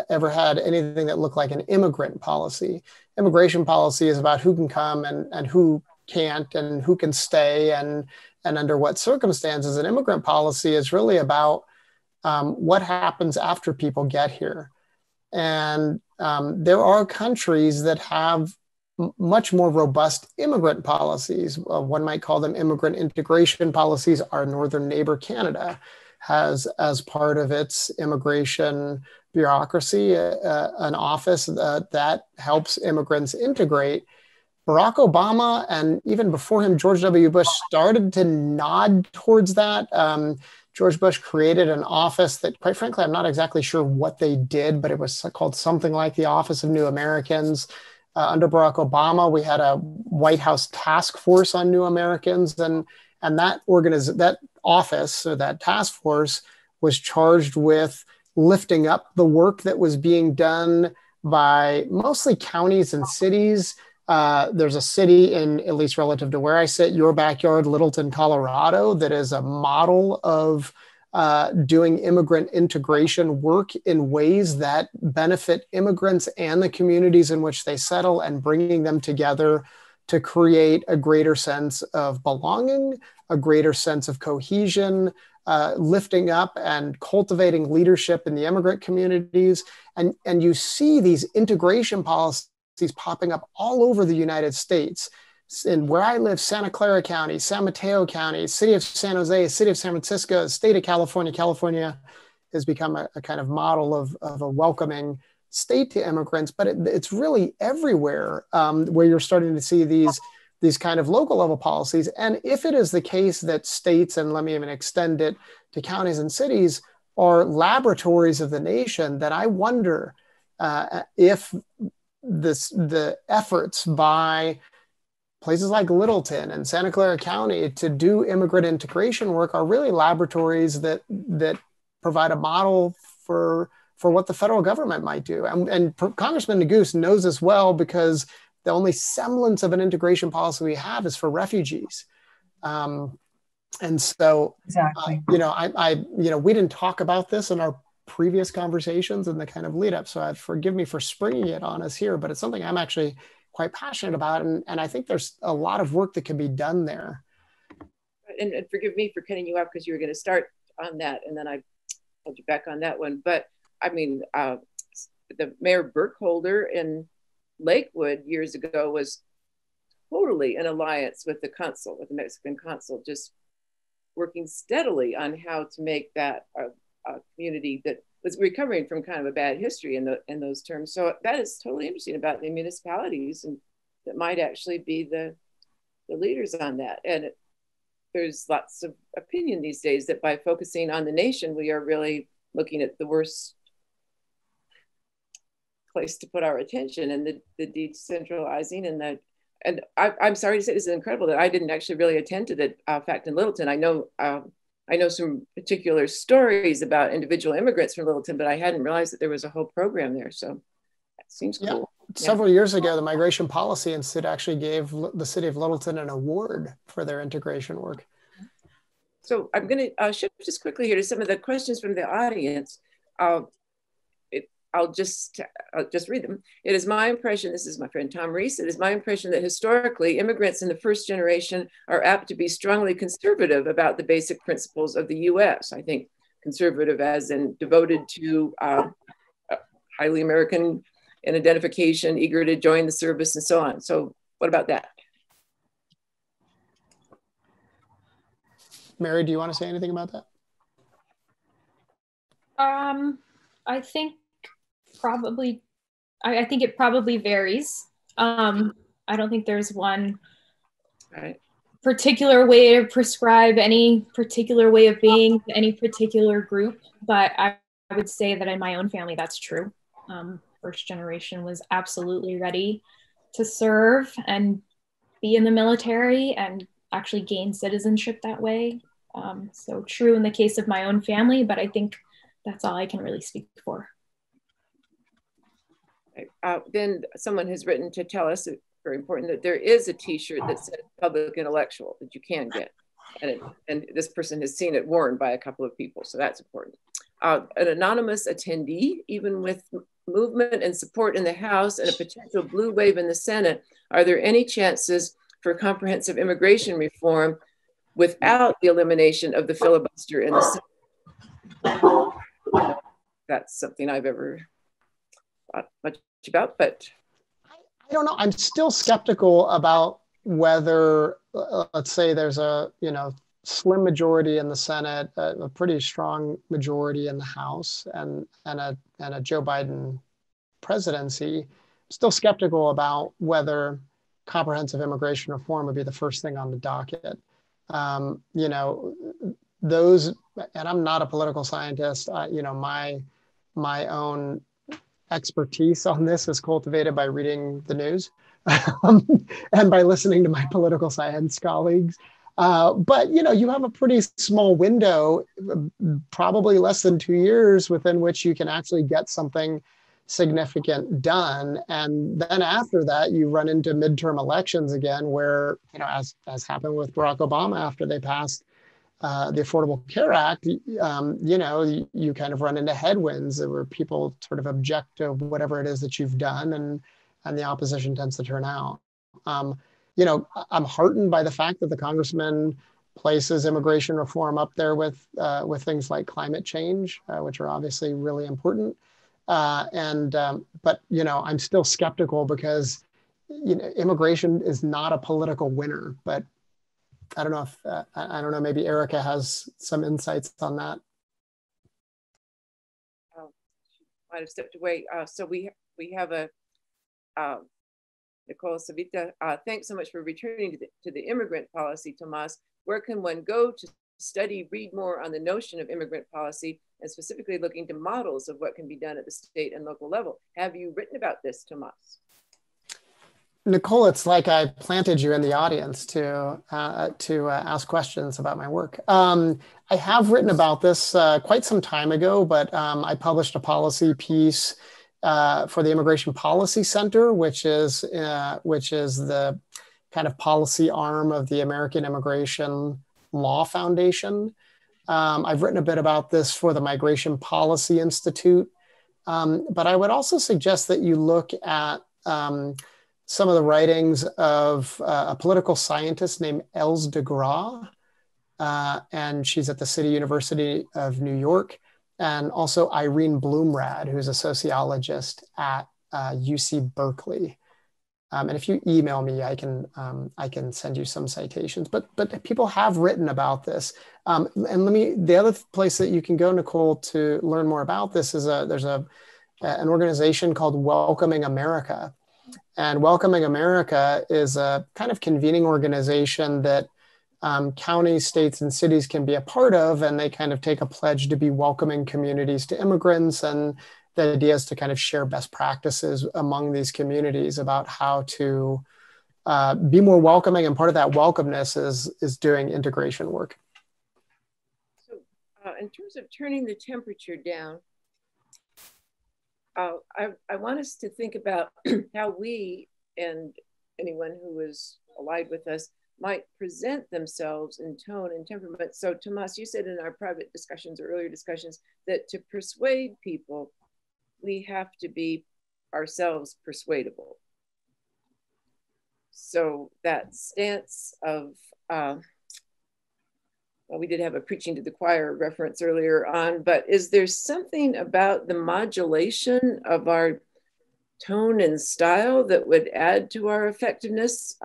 ever had anything that looked like an immigrant policy. Immigration policy is about who can come and who can't, and who can stay and under what circumstances. An immigrant policy is really about what happens after people get here. And there are countries that have much more robust immigrant policies. One might call them immigrant integration policies. Our northern neighbor, Canada, has, as part of its immigration bureaucracy, an office that helps immigrants integrate. Barack Obama, and even before him, George W. Bush, started to nod towards that. George Bush created an office that, quite frankly, I'm not exactly sure what they did, but it was called something like the Office of New Americans. Under Barack Obama, we had a White House task force on New Americans, and that office, or that task force, was charged with lifting up the work that was being done by mostly counties and cities. There's a city in, at least relative to where I sit, your backyard, Littleton, Colorado, that is a model of doing immigrant integration work in ways that benefit immigrants and the communities in which they settle, and bringing them together to create a greater sense of belonging, a greater sense of cohesion, lifting up and cultivating leadership in the immigrant communities. And you see these integration policies popping up all over the United States. in where I live, Santa Clara County, San Mateo County, city of San Jose, city of San Francisco, state of California. California has become a kind of model of a welcoming state to immigrants, but it's really everywhere where you're starting to see these kind of local level policies. And if it is the case that states, and let me even extend it to counties and cities, are laboratories of the nation, then I wonder if the efforts by places like Littleton and Santa Clara County to do immigrant integration work are really laboratories that provide a model for what the federal government might do. And Congressman Neguse knows this well, because the only semblance of an integration policy we have is for refugees. And so, exactly. we didn't talk about this in our previous conversations and the kind of lead up. So forgive me for springing it on us here, but it's something I'm actually quite passionate about. And I think there's a lot of work that can be done there. And forgive me for cutting you off because you were going to start on that, and then I held you back on that one. But I mean, the Mayor Burkholder in Lakewood years ago was totally in alliance with the consul, with the Mexican consul, just working steadily on how to make that a community that was recovering from kind of a bad history in those terms. So that is totally interesting about the municipalities, and that might actually be the leaders on that. And there's lots of opinion these days that by focusing on the nation, we are really looking at the worst place to put our attention, and the decentralizing and I'm sorry to say, this is incredible that I didn't actually really attend to the fact in Littleton. I know some particular stories about individual immigrants from Littleton, but I hadn't realized that there was a whole program there. So that seems cool. Several years ago, the Migration Policy Institute actually gave the city of Littleton an award for their integration work. So I'm going to shift just quickly here to some of the questions from the audience. I'll just read them. It is my impression, this is my friend Tom Reese, it is my impression that historically immigrants in the first generation are apt to be strongly conservative about the basic principles of the US. I think conservative as in devoted to highly American in identification, eager to join the service and so on. So what about that? Mary, do you want to say anything about that? I think probably, I think it probably varies. I don't think there's one particular way to prescribe any particular way of being to any particular group, but I would say that in my own family, that's true. First generation was absolutely ready to serve and be in the military and actually gain citizenship that way. So true in the case of my own family, but I think that's all I can really speak for. Then someone has written to tell us, very important, that there is a t-shirt that says public intellectual that you can get. And this person has seen it worn by a couple of people, so that's important. An anonymous attendee, even with movement and support in the House and a potential blue wave in the Senate, are there any chances for comprehensive immigration reform without the elimination of the filibuster in the Senate? That's something I've ever thought much about, but I don't know. I'm still skeptical about whether, let's say there's a slim majority in the Senate, a pretty strong majority in the House, and a Joe Biden presidency. I'm still skeptical about whether comprehensive immigration reform would be the first thing on the docket. Those, and I'm not a political scientist. My own expertise on this is cultivated by reading the news and by listening to my political science colleagues. But you have a pretty small window, probably less than 2 years, within which you can actually get something significant done. And then after that, you run into midterm elections again, where, as happened with Barack Obama after they passed the Affordable Care Act, you kind of run into headwinds where people sort of object to whatever it is that you've done, and the opposition tends to turn out. I'm heartened by the fact that the congressman places immigration reform up there with things like climate change, which are obviously really important. But I'm still skeptical, because immigration is not a political winner, but I don't know if, I don't know, maybe Erica has some insights on that. Might have stepped away. So we have a, Nicole Savita, thanks so much for returning to the immigrant policy, Tomas. Where can one go to study, read more on the notion of immigrant policy, and specifically looking to models of what can be done at the state and local level? Have you written about this, Tomas? Nicole, it's like I planted you in the audience to ask questions about my work. I have written about this quite some time ago, but I published a policy piece for the Immigration Policy Center, which is the kind of policy arm of the American Immigration Law Foundation. I've written a bit about this for the Migration Policy Institute, but I would also suggest that you look at some of the writings of a political scientist named Els de Graaf, and she's at the City University of New York, and also Irene Bloomrad, who's a sociologist at UC Berkeley. And if you email me, I can send you some citations. But people have written about this. And the other place that you can go, Nicole, to learn more about this is there's an organization called Welcoming America. And Welcoming America is a kind of convening organization that counties, states, and cities can be a part of, and they kind of take a pledge to be welcoming communities to immigrants. And the idea is to kind of share best practices among these communities about how to be more welcoming. And part of that welcomeness is doing integration work. So in terms of turning the temperature down, I want us to think about how we and anyone who is allied with us might present themselves in tone and temperament. So Tomas, you said in our private discussions or earlier discussions that to persuade people, we have to be ourselves persuadable. So that stance of, well, we did have a preaching to the choir reference earlier on, but is there something about the modulation of our tone and style that would add to our effectiveness?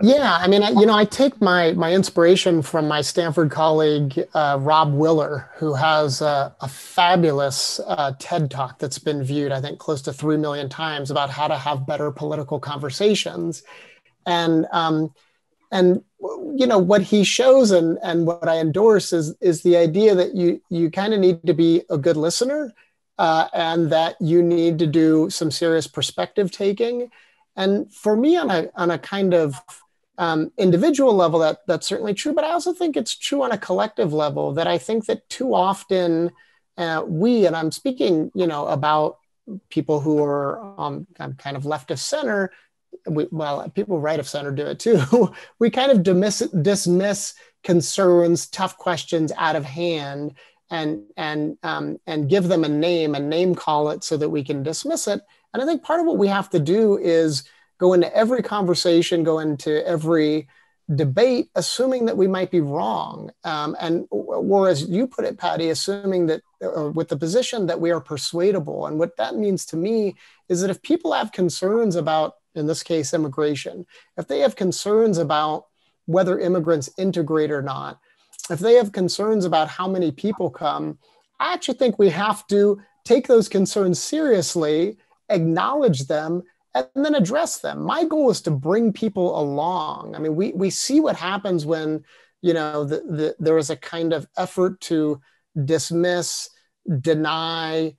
Yeah, I mean, I take my inspiration from my Stanford colleague, Rob Willer, who has a fabulous TED Talk that's been viewed, I think, close to 3 million times about how to have better political conversations. And what he shows and what I endorse is the idea that you kind of need to be a good listener and that you need to do some serious perspective taking. And for me, on a kind of individual level, that's certainly true, but I also think it's true on a collective level, that I think that too often and I'm speaking, about people who are kind of left of center, people right of center do it too. We kind of dismiss concerns, tough questions out of hand and give them a name call it so that we can dismiss it. And I think part of what we have to do is go into every conversation, go into every debate, assuming that we might be wrong. Or as you put it, Patty, assuming that with the position that we are persuadable. And what that means to me is that if people have concerns about, in this case, immigration, if they have concerns about whether immigrants integrate or not, if they have concerns about how many people come, I actually think we have to take those concerns seriously, acknowledge them, and then address them. My goal is to bring people along. I mean, we see what happens when, there is a kind of effort to dismiss, deny,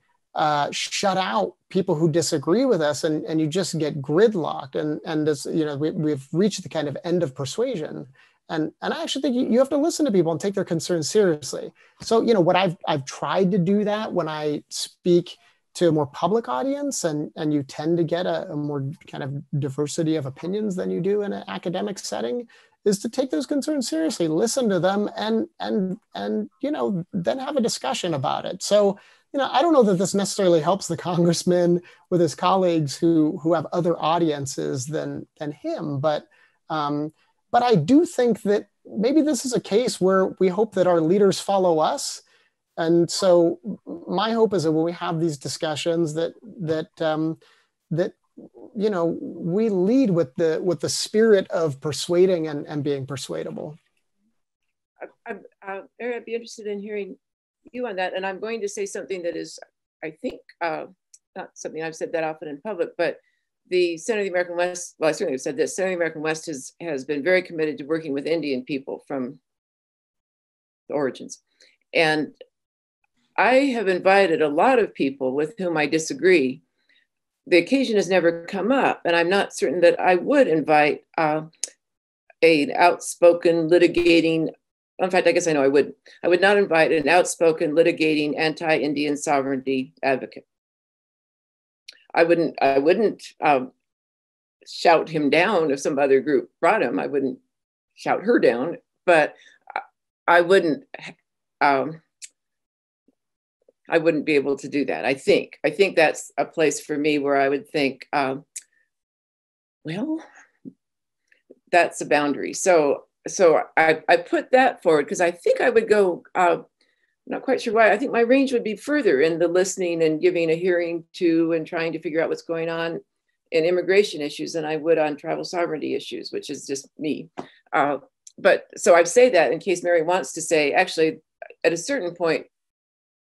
shut out people who disagree with us, and you just get gridlocked. And this, we've reached the kind of end of persuasion. And I actually think you have to listen to people and take their concerns seriously. So, what I've tried to do that when I speak to a more public audience, and you tend to get a more kind of diversity of opinions than you do in an academic setting, is to take those concerns seriously, listen to them, and then have a discussion about it. So, I don't know that this necessarily helps the congressman with his colleagues who have other audiences than him, but I do think that maybe this is a case where we hope that our leaders follow us. And so my hope is that when we have these discussions that that, you know, we lead with the spirit of persuading and being persuadable. Mary, I'd be interested in hearing you on that. And I'm going to say something that is, I think, not something I've said that often in public, but the Center of the American West, well, I certainly have said this, Center of the American West has been very committed to working with Indian people from the origins. And I have invited a lot of people with whom I disagree. The occasion has never come up, and I'm not certain that I would invite an outspoken litigating, in fact, I guess I know I would not invite an outspoken litigating anti-Indian sovereignty advocate. I wouldn't shout him down if some other group brought him. I wouldn't shout her down, but I wouldn't be able to do that. I think that's a place for me where I would think, well, that's a boundary. So I put that forward because I think I would go, I'm not quite sure why. I think my range would be further in the listening and giving a hearing to and trying to figure out what's going on in immigration issues than I would on tribal sovereignty issues, which is just me. But so I say that in case Mary wants to say, actually, at a certain point,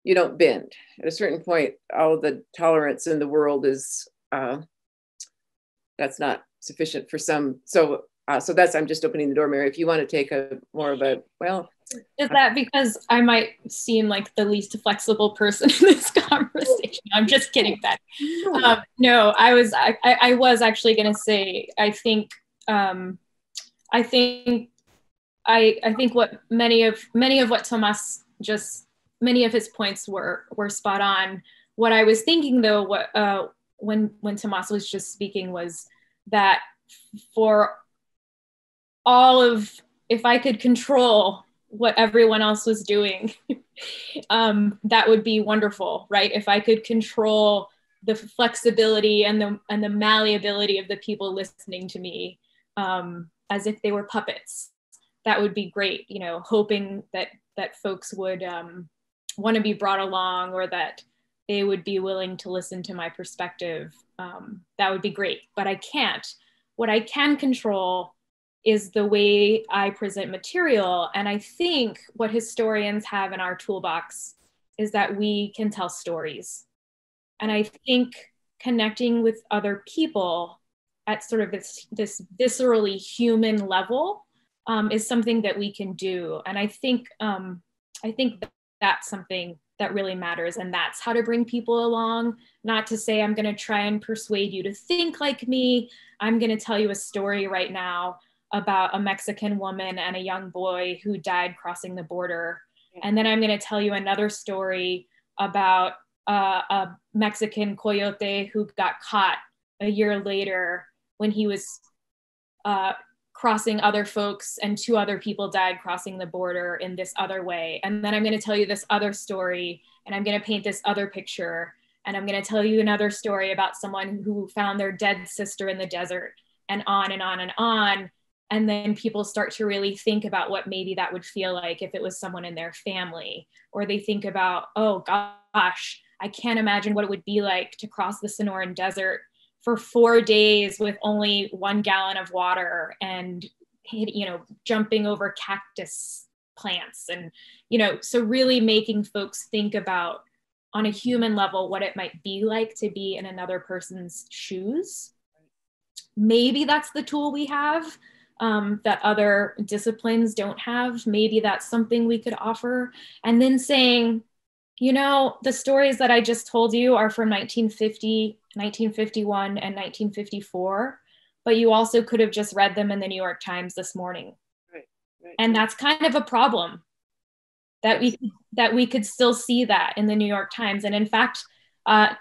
you don't bend. At a certain point, all the tolerance in the world is, that's not sufficient for some. So that's, I'm just opening the door, Mary, if you want to take more of a, well. Is that because I might seem like the least flexible person in this conversation? I'm just kidding, Beth. No, I was actually going to say, I think what many of what Tomas many of his points were spot on. What I was thinking though, when Tomas was just speaking, was that for all of, if I could control what everyone else was doing, that would be wonderful, right? If I could control the flexibility and the malleability of the people listening to me, as if they were puppets, that would be great. You know, hoping that folks would want to be brought along, or that they would be willing to listen to my perspective. That would be great, but I can't. What I can control is the way I present material. And I think what historians have in our toolbox is that we can tell stories. And I think connecting with other people at sort of this viscerally human level is something that we can do. And I think that's something that really matters. And that's how to bring people along, not to say, I'm gonna try and persuade you to think like me. I'm gonna tell you a story right now about a Mexican woman and a young boy who died crossing the border. And then I'm going to tell you another story about a Mexican coyote who got caught a year later when he was crossing other folks, and 2 other people died crossing the border in this other way. And then I'm going to tell you this other story, and I'm going to paint this other picture. And I'm going to tell you another story about someone who found their dead sister in the desert, and on and on and on. And then people start to really think about what maybe that would feel like if it was someone in their family, or they think about, oh gosh, I can't imagine what it would be like to cross the Sonoran Desert for 4 days with only 1 gallon of water, and, you know, jumping over cactus plants. And, you know, so really making folks think about, on a human level, what it might be like to be in another person's shoes. Maybe that's the tool we have that other disciplines don't have. Maybe that's something we could offer. And then saying, you know, the stories that I just told you are from 1950, 1951, and 1954, but you also could have just read them in the New York Times this morning. Right. And that's kind of a problem, that we could still see that in the New York Times. And in fact,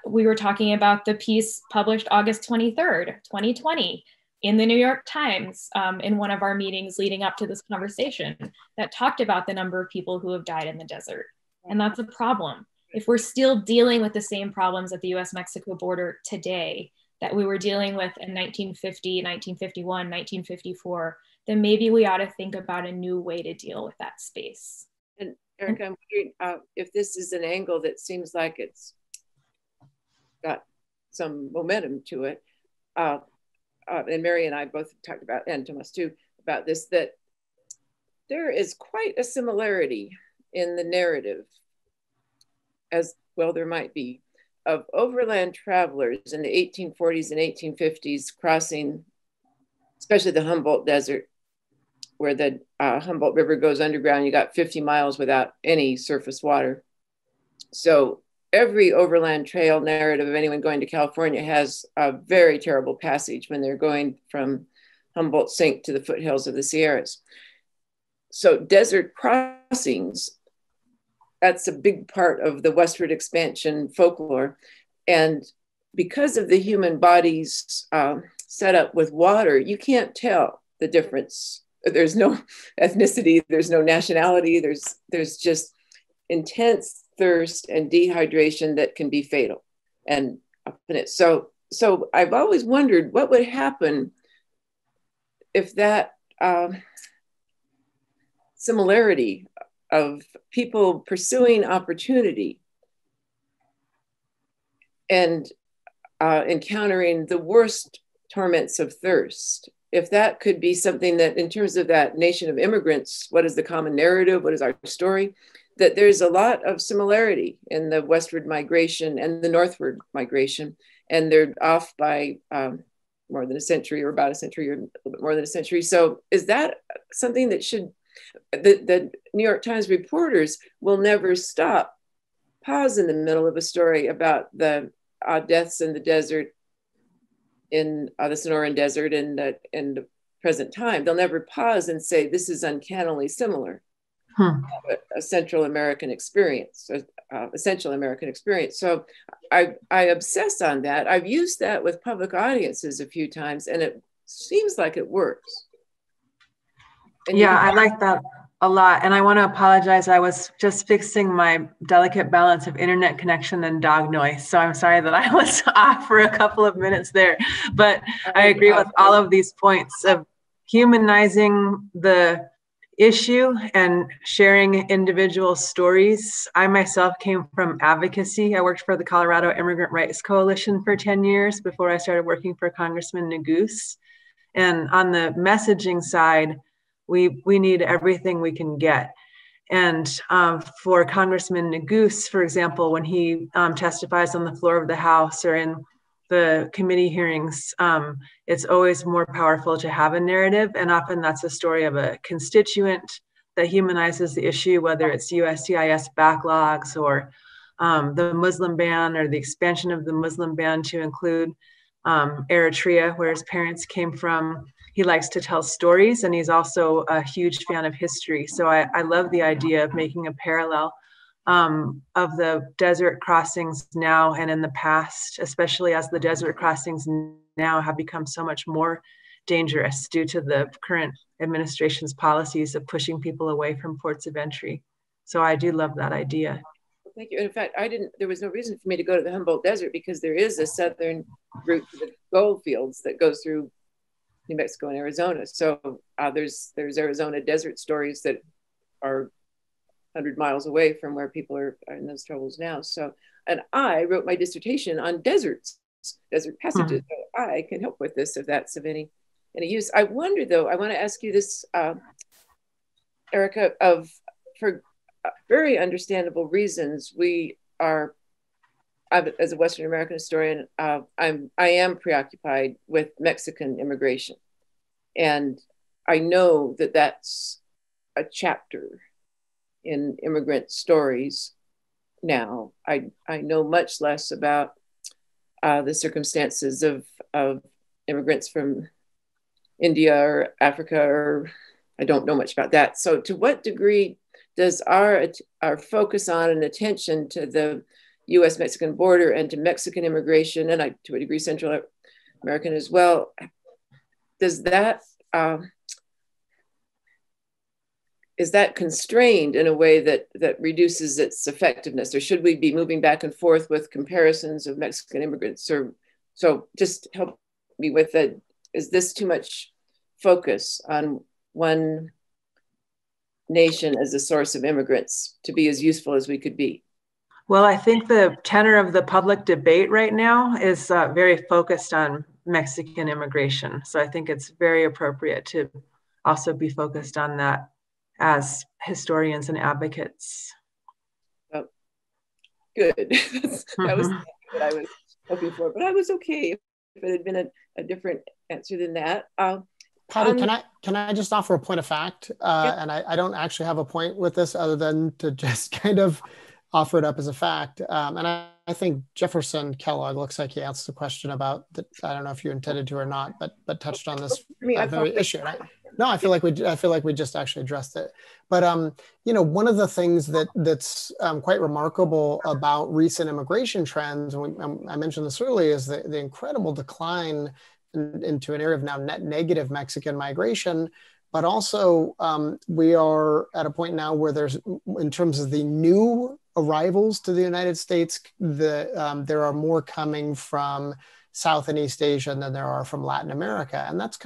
we were talking about the piece published August 23rd, 2020, in the New York Times, in one of our meetings leading up to this conversation, that talked about the number of people who have died in the desert. And that's a problem. If we're still dealing with the same problems at the US-Mexico border today that we were dealing with in 1950, 1951, 1954, then maybe we ought to think about a new way to deal with that space. And Erica, I'm wondering if this is an angle that seems like it's got some momentum to it. And Mary and I both talked about, and Thomas too, about this, that there is quite a similarity in the narrative, as well there might be, of overland travelers in the 1840s and 1850s crossing, especially the Humboldt Desert, where the Humboldt River goes underground. You got 50 miles without any surface water. So every overland trail narrative of anyone going to California has a very terrible passage when they're going from Humboldt Sink to the foothills of the Sierras. So desert crossings, that's a big part of the westward expansion folklore. And because of the human body's setup with water, you can't tell the difference. There's no ethnicity, there's no nationality, there's just intense thirst and dehydration that can be fatal. And so I've always wondered what would happen if that similarity of people pursuing opportunity and encountering the worst torments of thirst, if that could be something that, in terms of that nation of immigrants, what is the common narrative, what is our story, that there's a lot of similarity in the westward migration and the northward migration, and they're off by more than a century, or about a century, or a little bit more than a century. So is that something that should, the New York Times reporters will never pause in the middle of a story about the deaths in the desert, in the Sonoran Desert in the present time. They'll never pause and say, this is uncannily similar. A Central American experience, essential American experience. So I obsess on that. I've used that with public audiences a few times, and it seems like it works. And yeah, I like that a lot. And I want to apologize. I was just fixing my delicate balance of internet connection and dog noise. So I'm sorry that I was off for a couple of minutes there. But I agree with all of these points of humanizing the issue and sharing individual stories. I myself came from advocacy. I worked for the Colorado Immigrant Rights Coalition for 10 years before I started working for Congressman Neguse. And on the messaging side, we need everything we can get. And for Congressman Neguse, for example, when he testifies on the floor of the House or in the committee hearings, it's always more powerful to have a narrative. And often that's a story of a constituent that humanizes the issue, whether it's USCIS backlogs or the Muslim ban or the expansion of the Muslim ban to include Eritrea, where his parents came from. He likes to tell stories, and he's also a huge fan of history. So I love the idea of making a parallel of the desert crossings now and in the past, especially as the desert crossings now have become so much more dangerous due to the current administration's policies of pushing people away from ports of entry. So I do love that idea. Thank you. In fact, there was no reason for me to go to the Humboldt Desert because there is a southern route to the gold fields that goes through New Mexico and Arizona. So there's Arizona desert stories that are 100 miles away from where people are in those troubles now. So, and I wrote my dissertation on desert passages. So I can help with this if that's of any use. I wonder though, I want to ask you this, Erica, for very understandable reasons, as a Western American historian, I am preoccupied with Mexican immigration. And I know that that's a chapter in immigrant stories now. I know much less about the circumstances of immigrants from India or Africa, or I don't know much about that. So to what degree does our focus on and attention to the US-Mexican border and to Mexican immigration, and to a degree Central American as well, does that, is that constrained in a way that reduces its effectiveness? Or should we be moving back and forth with comparisons of Mexican immigrants? Or so just help me with that. Is this too much focus on one nation as a source of immigrants to be as useful as we could be? Well, I think the tenor of the public debate right now is very focused on Mexican immigration. So I think it's very appropriate to also be focused on that as historians and advocates. Oh, good. That was what I was hoping for, but I was okay if it had been a different answer than that. Patty, can I just offer a point of fact? Yeah. And I don't actually have a point with this other than to just kind of offer it up as a fact. And I think Jefferson Kellogg looks like he answered the question about that. I don't know if you intended to or not, but touched on this very issue. No, I feel like we just actually addressed it. But one of the things that's quite remarkable about recent immigration trends, and I mentioned this earlier, is the incredible decline into an area of now net negative Mexican migration. But also, we are at a point now where there's, in terms of the new arrivals to the United States, there are more coming from South and East Asia than there are from Latin America, and that's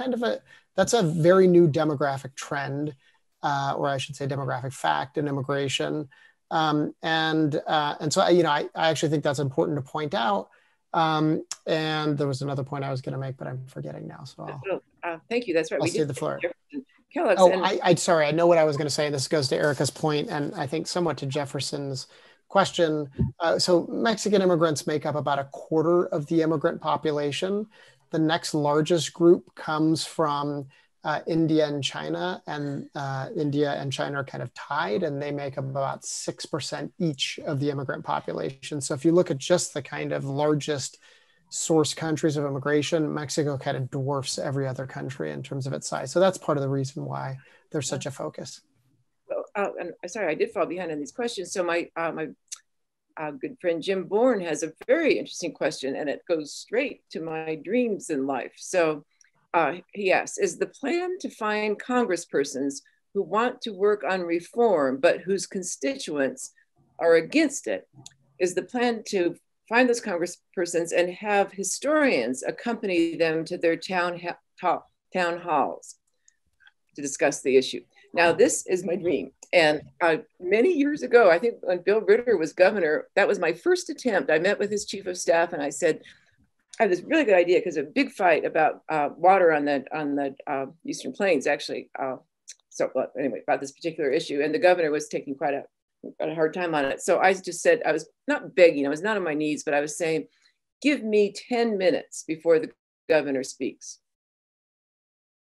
a very new demographic trend, or I should say demographic fact in immigration, and so I actually think that's important to point out. And there was another point I was going to make, but I'm forgetting now. So thank you. That's right. I'll cede the floor. Sorry. I know what I was going to say. This goes to Erica's point, and I think somewhat to Jefferson's question. So Mexican immigrants make up about a quarter of the immigrant population. The next largest group comes from India and China, and India and China are kind of tied, and they make up about 6% each of the immigrant population. So if you look at just the kind of largest source countries of immigration, Mexico kind of dwarfs every other country in terms of its size. So that's part of the reason why there's such a focus. Well, and sorry, I did fall behind on these questions. So my good friend Jim Bourne has a very interesting question, and it goes straight to my dreams in life. So he asks, is the plan to find congresspersons who want to work on reform, but whose constituents are against it? Is the plan to find those congresspersons and have historians accompany them to their town halls to discuss the issue? Now, this is my dream. And many years ago, I think when Bill Ritter was governor, that was my first attempt. I met with his chief of staff and I said, I have this really good idea, because a big fight about water on the Eastern Plains, actually. Anyway, about this particular issue, and the governor was taking quite a hard time on it. So I just said, I was not begging, I was not on my knees, but I was saying, give me 10 minutes before the governor speaks.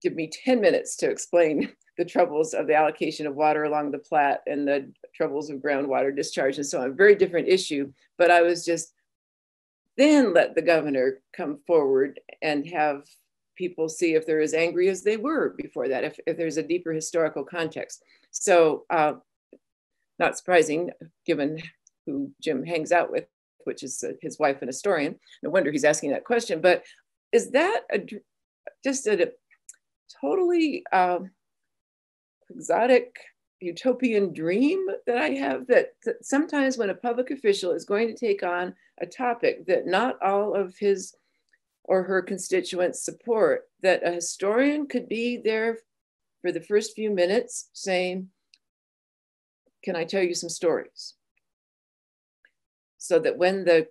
Give me 10 minutes to explain the troubles of the allocation of water along the Platte and the troubles of groundwater discharge and so on. Very different issue, but I was just, then let the governor come forward and have people see if they're as angry as they were before that, if there's a deeper historical context. So not surprising, given who Jim hangs out with, which is his wife, an historian. No wonder he's asking that question. But is that just a totally exotic utopian dream that I have, that sometimes when a public official is going to take on a topic that not all of his or her constituents support, that a historian could be there for the first few minutes saying, can I tell you some stories? So that when the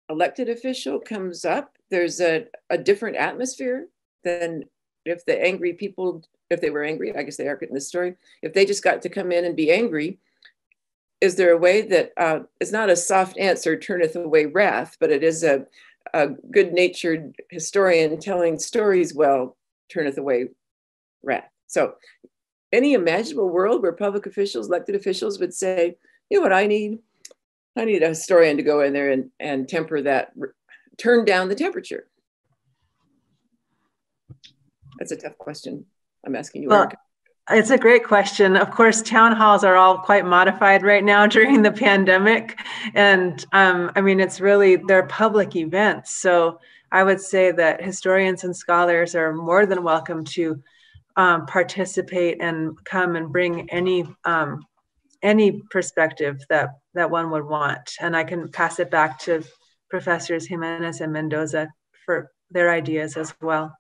elected official comes up, there's a different atmosphere than if the angry people, if they were angry, I guess they are in this story, if they just got to come in and be angry. Is there a way that it's not a soft answer turneth away wrath, but it is a good-natured historian telling stories well turneth away wrath? So any imaginable world where public officials, elected officials would say, you know what I need? I need a historian to go in there and temper that, turn down the temperature. That's a tough question I'm asking you, Erica. It's a great question. Of course, town halls are all quite modified right now during the pandemic. And I mean, it's really, they're public events. So I would say that historians and scholars are more than welcome to participate and come and bring any perspective that one would want. And I can pass it back to Professors Jimenez and Mendoza for their ideas as well.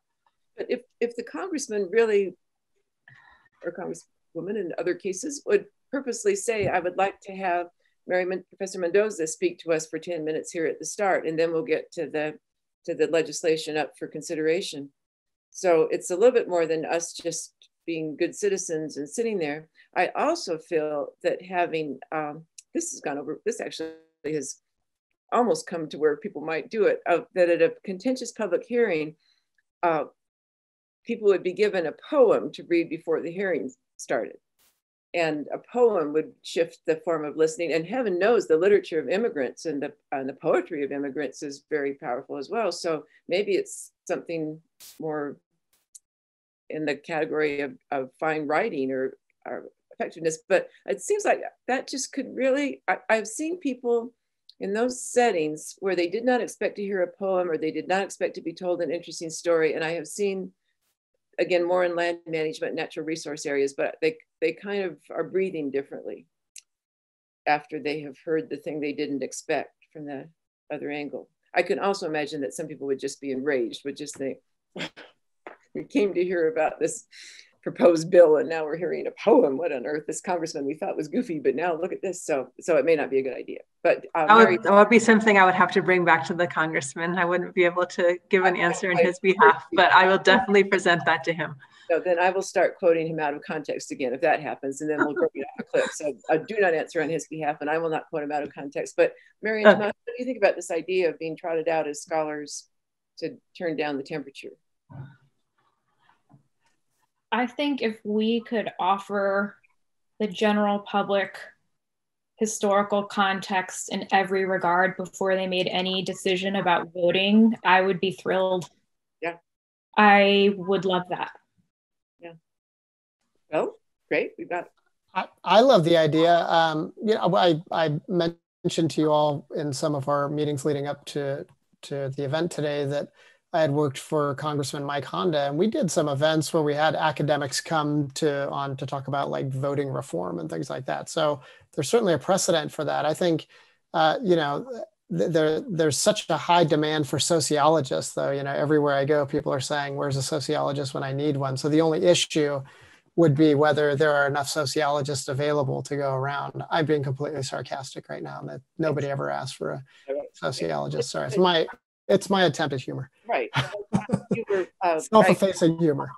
But if the congressman really, or congresswoman in other cases, would purposely say, I would like to have Professor Mendoza speak to us for 10 minutes here at the start, and then we'll get to the legislation up for consideration. So it's a little bit more than us just being good citizens and sitting there. I also feel that having, this actually has almost come to where people might do it, that at a contentious public hearing, people would be given a poem to read before the hearing started. And a poem would shift the form of listening. And heaven knows the literature of immigrants and the poetry of immigrants is very powerful as well. So maybe it's something more in the category of fine writing or effectiveness. But it seems like that just could really, I've seen people in those settings where they did not expect to hear a poem or they did not expect to be told an interesting story. And I have seen, again, more in land management, natural resource areas, but they kind of are breathing differently after they have heard the thing they didn't expect from the other angle. I can also imagine that some people would just be enraged, would just think, we came to hear about this proposed bill and now we're hearing a poem. What on earth? This congressman we thought was goofy, but now look at this. So it may not be a good idea. But that would be something I would have to bring back to the congressman. I wouldn't be able to give an answer in his behalf, but I will definitely present that to him. So then I will start quoting him out of context again if that happens, and then we'll bring it out a clip. So I do not answer on his behalf, and I will not quote him out of context. But Marian, okay. What do you think about this idea of being trotted out as scholars to turn down the temperature? I think if we could offer the general public historical context in every regard before they made any decision about voting, I would be thrilled. Yeah. I would love that. Yeah. Oh, great. We've got. I love the idea. I mentioned to you all in some of our meetings leading up to the event today that I had worked for Congressman Mike Honda, and we did some events where we had academics come on to talk about like voting reform and things like that. So there's certainly a precedent for that. I think, there's such a high demand for sociologists, though. Everywhere I go, people are saying, "Where's a sociologist when I need one?" So the only issue would be whether there are enough sociologists available to go around. I'm being completely sarcastic right now, and that nobody ever asked for a sociologist. Sorry, it's my attempt at humor. Right. You were self-effacing humor.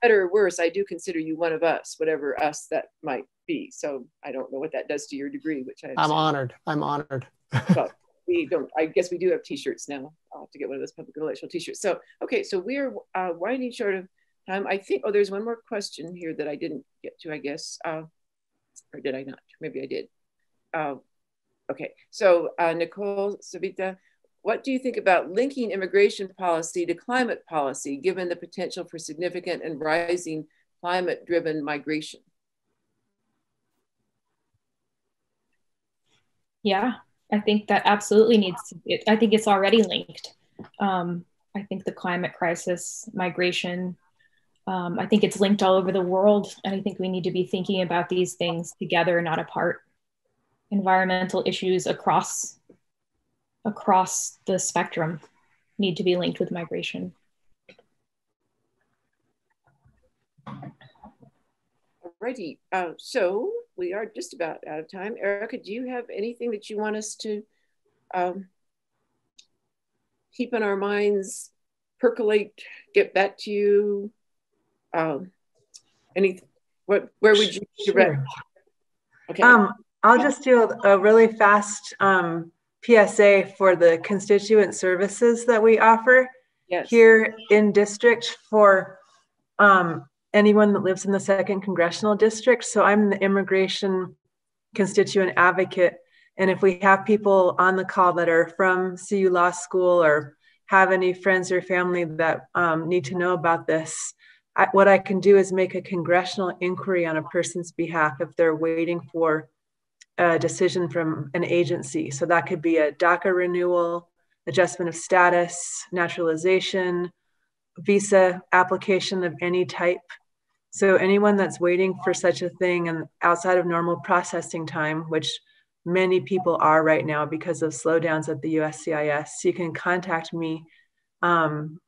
Better or worse, I do consider you one of us, whatever us that might be. So I don't know what that does to your degree, which I'm honored. But we don't. I guess we do have T-shirts now. I'll have to get one of those public intellectual T-shirts. So okay, so we're winding short of time. I think. Oh, there's one more question here that I didn't get to. I guess, or did I not? Maybe I did. Okay. So Nicole Savita. What do you think about linking immigration policy to climate policy, given the potential for significant and rising climate-driven migration? Yeah, I think that absolutely needs to be. I think it's already linked. I think the climate crisis, migration, I think it's linked all over the world. And I think we need to be thinking about these things together, not apart. Environmental issues across the spectrum need to be linked with migration. Alrighty, so we are just about out of time. Erica, do you have anything that you want us to keep in our minds, percolate, get back to you? Anything? Where would you direct? Okay. I'll just do a really fast PSA for the constituent services that we offer here in district for anyone that lives in the 2nd Congressional District. So I'm the immigration constituent advocate. And if we have people on the call that are from CU Law School or have any friends or family that need to know about this, what I can do is make a congressional inquiry on a person's behalf if they're waiting for a decision from an agency. So that could be a DACA renewal, adjustment of status, naturalization, visa application of any type. So anyone that's waiting for such a thing and outside of normal processing time, which many people are right now because of slowdowns at the USCIS, you can contact me and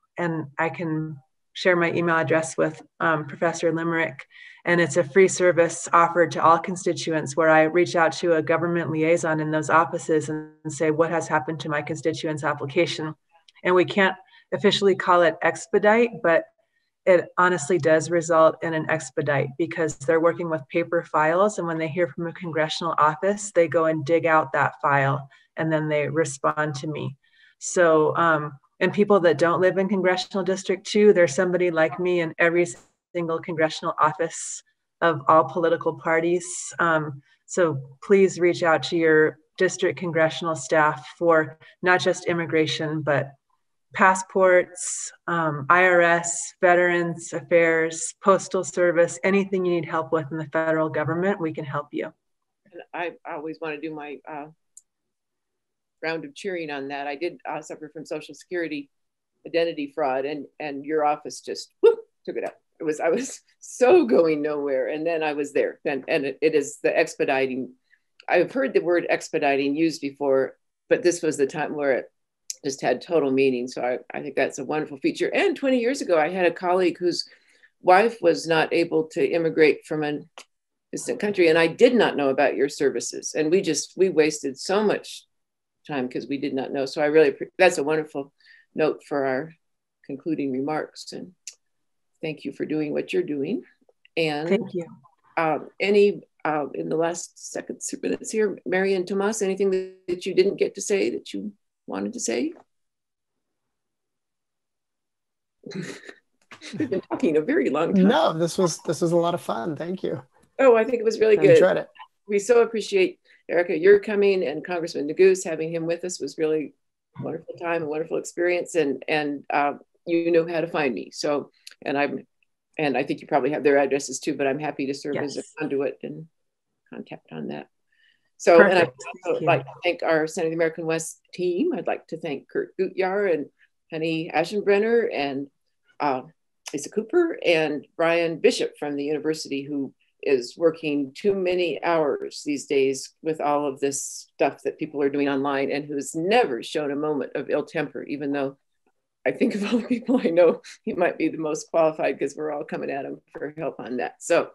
I can share my email address with Professor Limerick. And it's a free service offered to all constituents where I reach out to a government liaison in those offices and say, what has happened to my constituent's application? And we can't officially call it expedite, but it honestly does result in an expedite because they're working with paper files. And when they hear from a congressional office, they go and dig out that file and then they respond to me. So, and people that don't live in Congressional District 2, there's somebody like me in every single congressional office of all political parties. So please reach out to your district congressional staff for not just immigration, but passports, IRS, Veterans Affairs, Postal Service, anything you need help with in the federal government, we can help you. And I always want to do my round of cheering on that. I did suffer from Social Security identity fraud, and your office just whoop, took it up. I was so going nowhere, and then I was there. And it is the expediting. I've heard the word expediting used before, but this was the time where it just had total meaning. So I think that's a wonderful feature. And 20 years ago, I had a colleague whose wife was not able to immigrate from a distant country, and I did not know about your services. And we wasted so much time because we did not know. So I really, that's a wonderful note for our concluding remarks. And thank you for doing what you're doing. And thank you. In the last seconds, minutes here, Mary and Tomas, anything that you didn't get to say that you wanted to say? We've been talking a very long time. No, this was a lot of fun. Thank you. Oh, I think it was really good. I enjoyed it. We so appreciate, Erica, your coming, and Congressman Neguse having him with us was really a wonderful time, a wonderful experience, and you know how to find me. So, and I think you probably have their addresses too, but I'm happy to serve as a conduit and contact on that. So, perfect. And I'd also like to thank our Senate of the American West team. I'd like to thank Kurt Gutjahr and Penny Aschenbrenner and Lisa Cooper and Brian Bishop from the university, who is working too many hours these days with all of this stuff that people are doing online, and who's never shown a moment of ill temper, even though I think of all the people I know, he might be the most qualified because we're all coming at him for help on that. So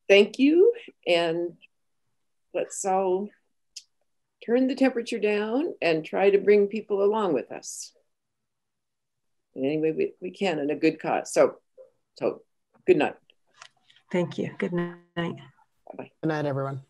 thank you, and let's all turn the temperature down and try to bring people along with us in any way we can in a good cause. So good night. Thank you. Good night. Bye-bye. Good night, everyone.